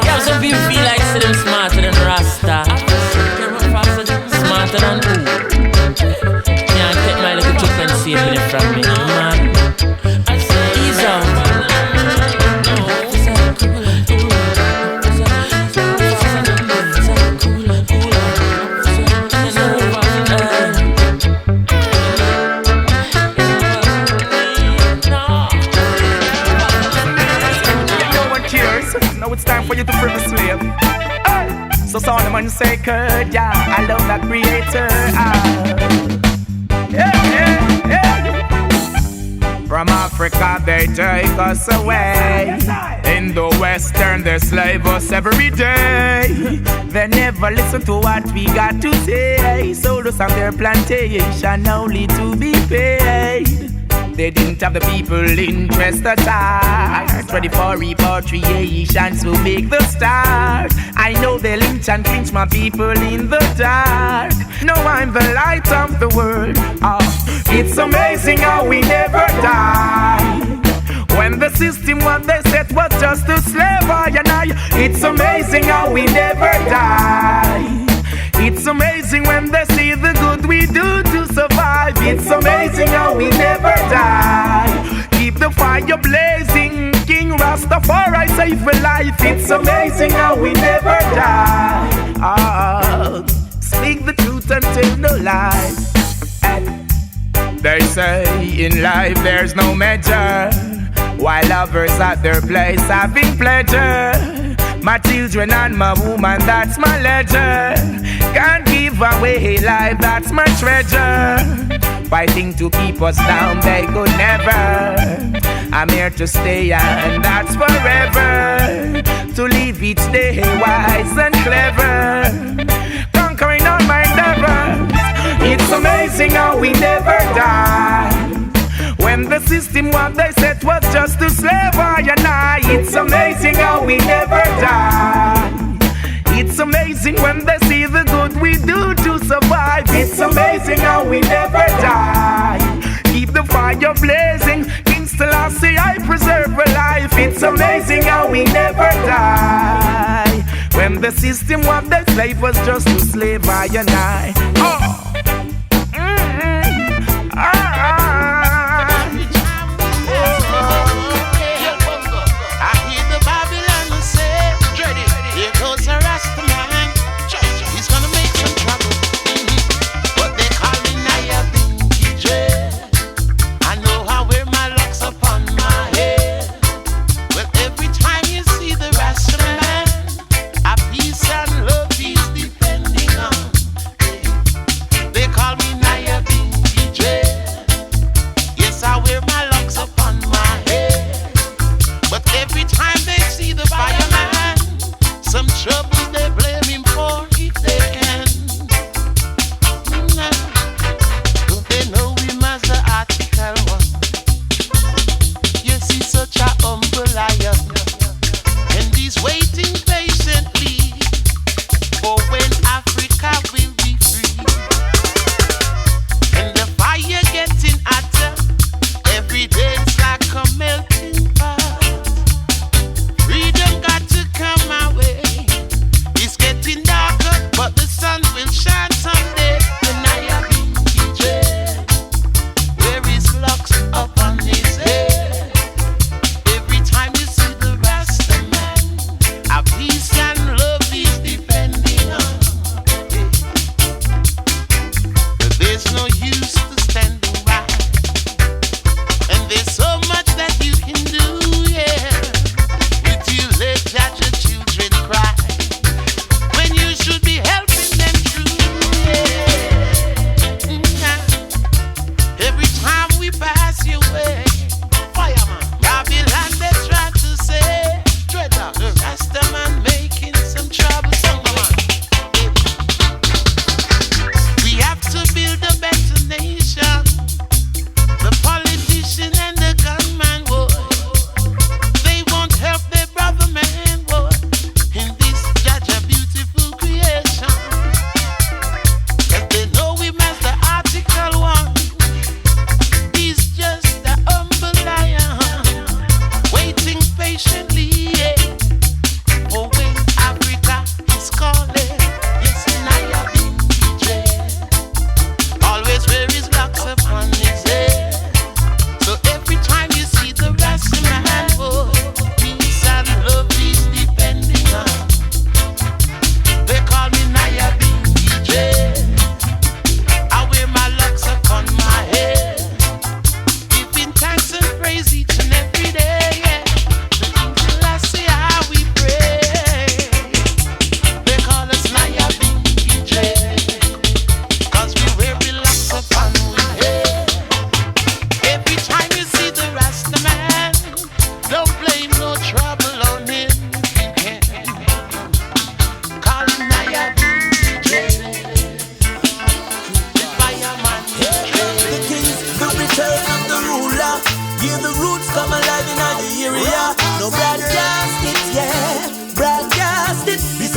[SPEAKER 4] Yeah, some people feel like say them smarter than Rasta. Smarter than who? Can't take my little chook and save it from me, man. Ease out.
[SPEAKER 9] Now it's time for you to free the slave. So Solomon sacred, yeah, I love that creator. From Africa they take us away. In the Western they slave us every day. They never listen to what we got to say. Sold us on their plantation only to be paid. They didn't have the people interest at heart. Ready for repatriations will make the start. I know they lynch and clinch my people in the dark. No, I'm the light of the world. Oh, it's amazing how we never die. When the system what they set was just to slave and I. It's amazing how we never die. It's amazing when they see the good we do to survive. It's amazing how we never die. Keep the fire blazing, King Rastafari save for life. It's amazing how we never die. Oh, speak the truth and tell no lies. They say in life there's no measure, while lovers at their place having pleasure. My children and my woman, that's my ledger. Can't give away life, that's my treasure. Fighting to keep us down, they could never. I'm here to stay and that's forever. To live each day wise and clever, conquering all my endeavors. It's amazing how we never die. When the system what they set was just to slave I and I. It's amazing how we never die. It's amazing when they see the good we do to survive. It's amazing how we never die. Keep the fire blazing, King Selassie I preserve a life. It's amazing how we never die. When the system what they slave was just to slave I and I. Oh.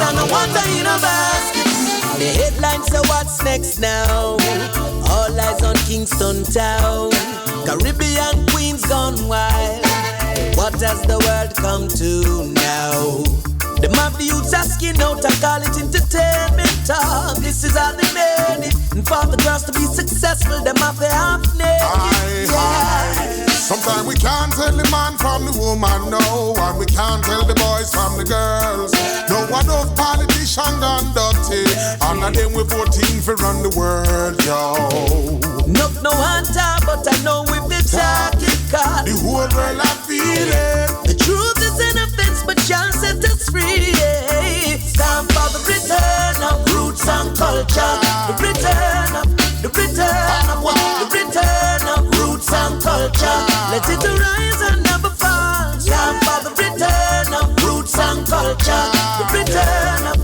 [SPEAKER 6] and a water in a basket. The headlines say what's next now. All eyes on Kingston town. Caribbean queens gone wild. What has the world come to now? The map the youths asking out and call it entertainment talk. This is how they made it. And for the girls to be successful, them have their half naked.
[SPEAKER 10] Sometimes we can't tell the man from the woman, no. And we can't tell the boys from the girls. No one of politicians done dirty. And of them we voting for run the world, yo.
[SPEAKER 6] No answer, but I know we've been talking. Cause
[SPEAKER 10] the whole world I feel it.
[SPEAKER 6] The truth is an offense, but can't set us free. Time for the return of roots and culture. The return of the return of roots and culture. Let it arise and never fall. Time for the return of roots and culture. The return of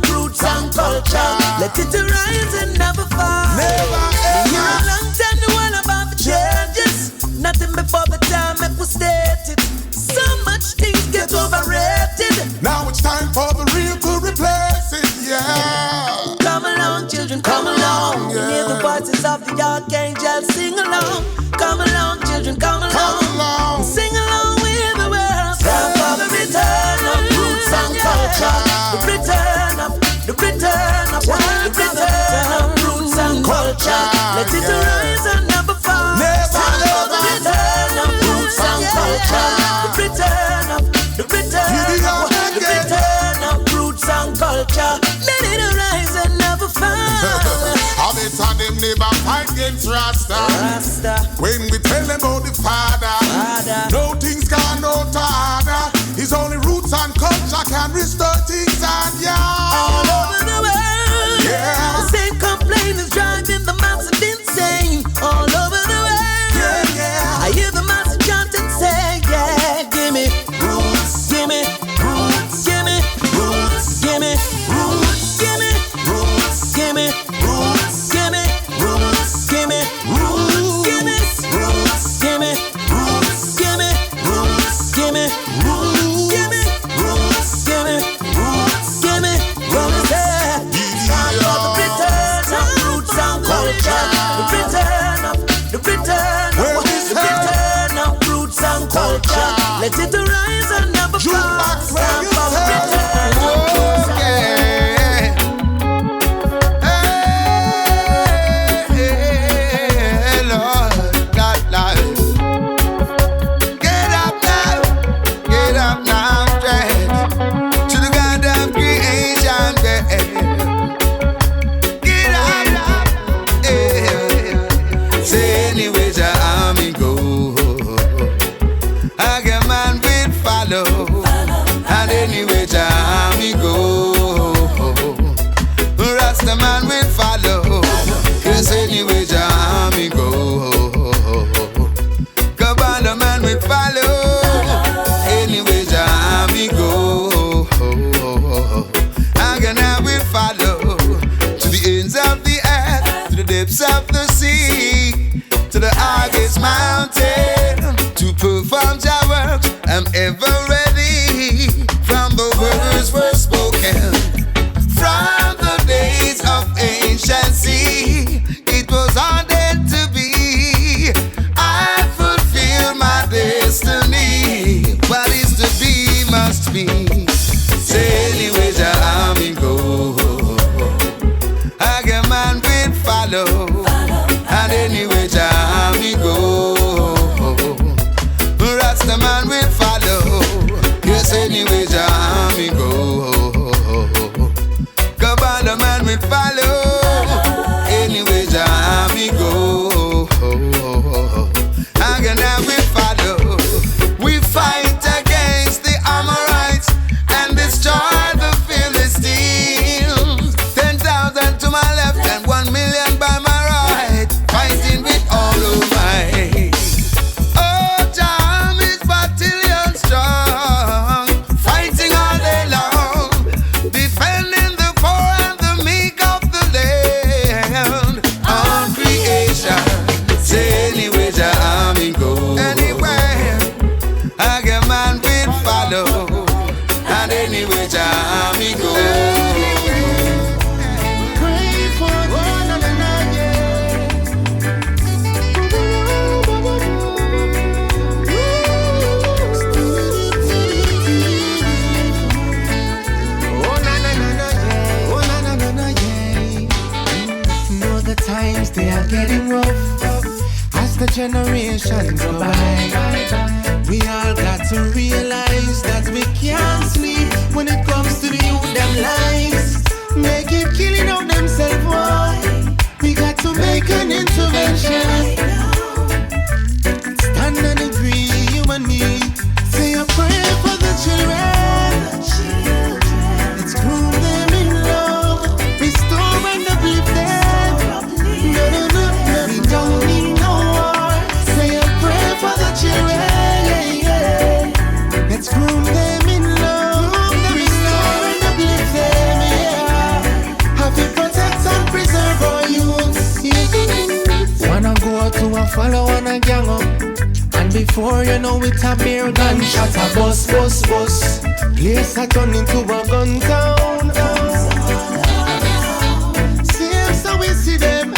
[SPEAKER 6] roots and culture. Let it arise and never fall.
[SPEAKER 10] Never
[SPEAKER 6] ever. A long time the one about the changes. Nothing before the time it was stated. So much things get overrated.
[SPEAKER 10] Now it's time for the real to replace it, yeah.
[SPEAKER 6] Come along, children, come along.
[SPEAKER 10] Yeah.
[SPEAKER 6] Hear the voices of the archangels sing along. Come along, children, come along. Sing along with the world. Time for the return of roots and culture. The return of roots and culture. Let it arise and never fall. Time for the return of roots and culture. The return of roots and culture. Let it arise and never fall.
[SPEAKER 10] All the time them never fight against Rasta. When we tell them about the Father, no things can out of order. His only roots and culture can restore things and
[SPEAKER 6] all over the world.
[SPEAKER 10] Yeah.
[SPEAKER 6] The same complaint is driving the masses insane. All over the world.
[SPEAKER 10] Yeah.
[SPEAKER 6] I hear the masses chant and say, yeah, give me roots, give me roots, give me roots, give me roots, give me roots, give me roots, give me roots, give me roots, give me roots, give me roots, give me roots, give me roots, give me roots, give me roots, give me roots. Time for the return of roots and culture. The return of roots and culture. Let it arise and never fall. Time for the return of roots and culture.
[SPEAKER 2] Hey, Lord, God, life. Get up now, straight to the God of creation, Get up, say anyway, your army go. I get man will follow, and anyway, your army go. Rasta man will follow, 'cause anyway, your army go. Kabaka man will follow, anyway, your army go. I will follow to the ends of the earth, to the depths of the sea, to the highest mountain, to perform your works. I'm ever ready. From the words were spoken, from the days of anciency, it was anywhere Jah me go.
[SPEAKER 3] Pray for one another. The times they are getting rough as the generations go by. We all got to realize that we can't sleep when it comes to the youth them lives. They keep killing out themselves, why? We got to make an intervention. Stand and agree, you and me. Say a prayer for the children. Let's groom them in love, restore and uplift them. We don't need no war. Say a prayer for the children. Let's groom them in love, restore and uplift them. Have to protect and preserve our youth. Wanna go to a follow and a gang up, and before you know it, a beer gunshot, a bus. Place a turn into a gun town. Same so we see them.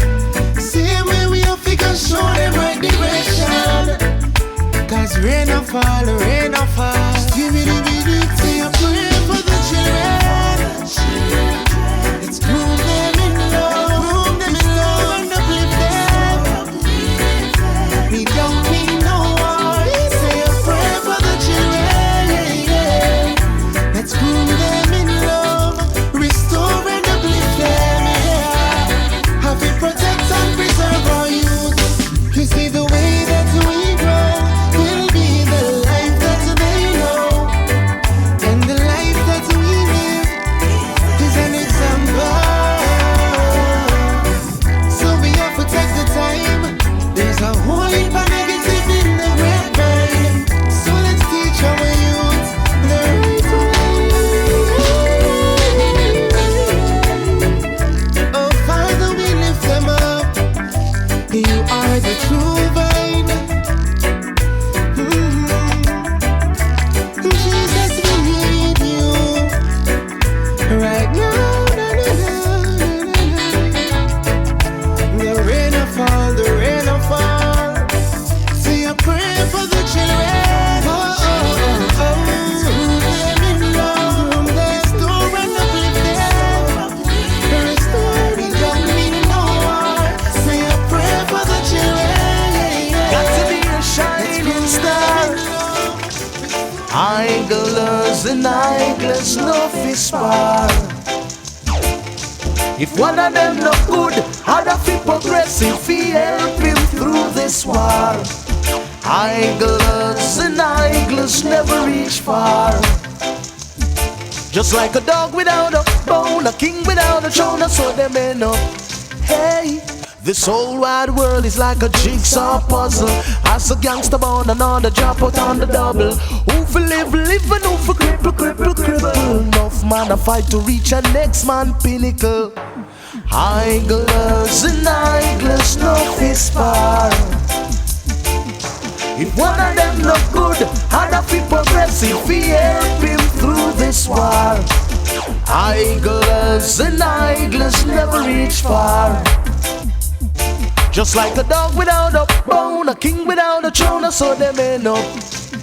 [SPEAKER 3] Show them right direction. Cause rain or fall. Give it say a prayer for the children. Let's groom them in love, and uplift them. We don't need no war. Say a prayer for the children. Let's groom them in love, restore and uplift them. Have to protect and preserve our youth. You see the way that we grow will be the life that they know, and the life that we live is an example. So we have to take the time. There's a whole heap of negative in the grapevine, so let's teach our youth the right way. Oh Father, we lift them up. You are the true vine. Jesus, we need you right now. The rain will fall. Say a prayer for the children. Them in love, restore and uplift them. Restore, we don't need no war. Say a prayer for the children.
[SPEAKER 1] Got to be a shining star. Idlers and idlers no fish bar. If one of them no good, other fi progressive fi help him through this war. Idlers and idlers never reach far. Just like a dog without a bone, a king without a throne, so them end up. Hey, this whole wide world is like a jigsaw puzzle. As a gangster born, another drop out on the double. Who for live, and who for cripple. Enough man a fight to reach a next man pinnacle. Idlers and idlers no fist bar. If one of them not good, other fi progressive fi help him through this war. Idlers and idlers never reach far. Just like a dog without a bone, a king without a throne, so them end up.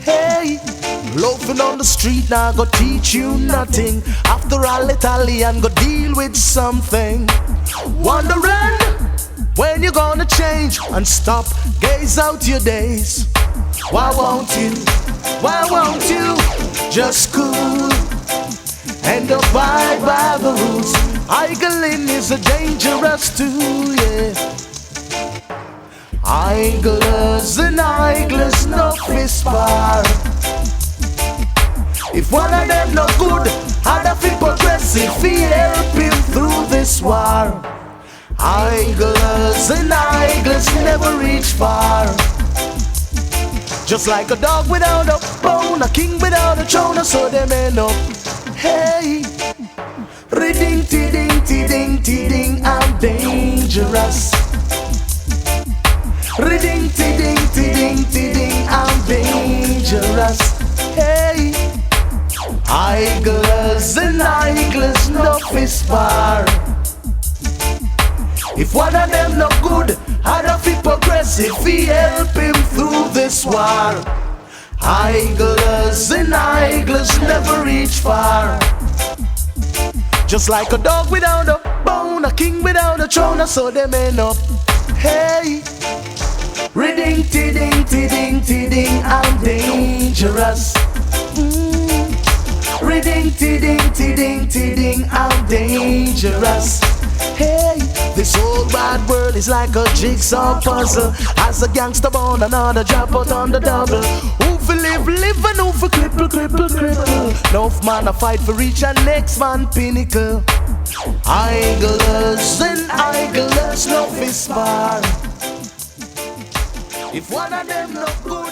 [SPEAKER 1] Hey, loafing on the street now go teach you nothing. After all, Italian go deal with something. Wondering when you gonna change and stop, gaze out your days. Why won't you just cool and abide by the rules? Idling is a dangerous tool, yeah. Idlers and idlers no fist bar. If one of them no good, other fi progressive fi help him through this war. Idlers and idlers never reach far. Just like a dog without a bone, a king without a throne, so them end up. Hey, riding, tiding, I'm dangerous. Riding, tiding, I'm dangerous. Hey, Idlers and idlers no spar. If one of them no good, other fi progressive, fi help him through this war. Idlers and idlers never reach far. Just like a dog without a bone, a king without a throne, so them end up. Hey, riding, tidding, tidding, tidding, I'm dangerous. Riding, tidding, tidding, tidding, I'm dangerous. Hey, this old bad world is like a jigsaw puzzle. As a gangster born, another drop out on the double. Who fi live, live, and who fi cripple, cripple, cripple. Enough man a fight for reach and next man pinnacle. Idlers and idlers no fi spar. If one of them no good,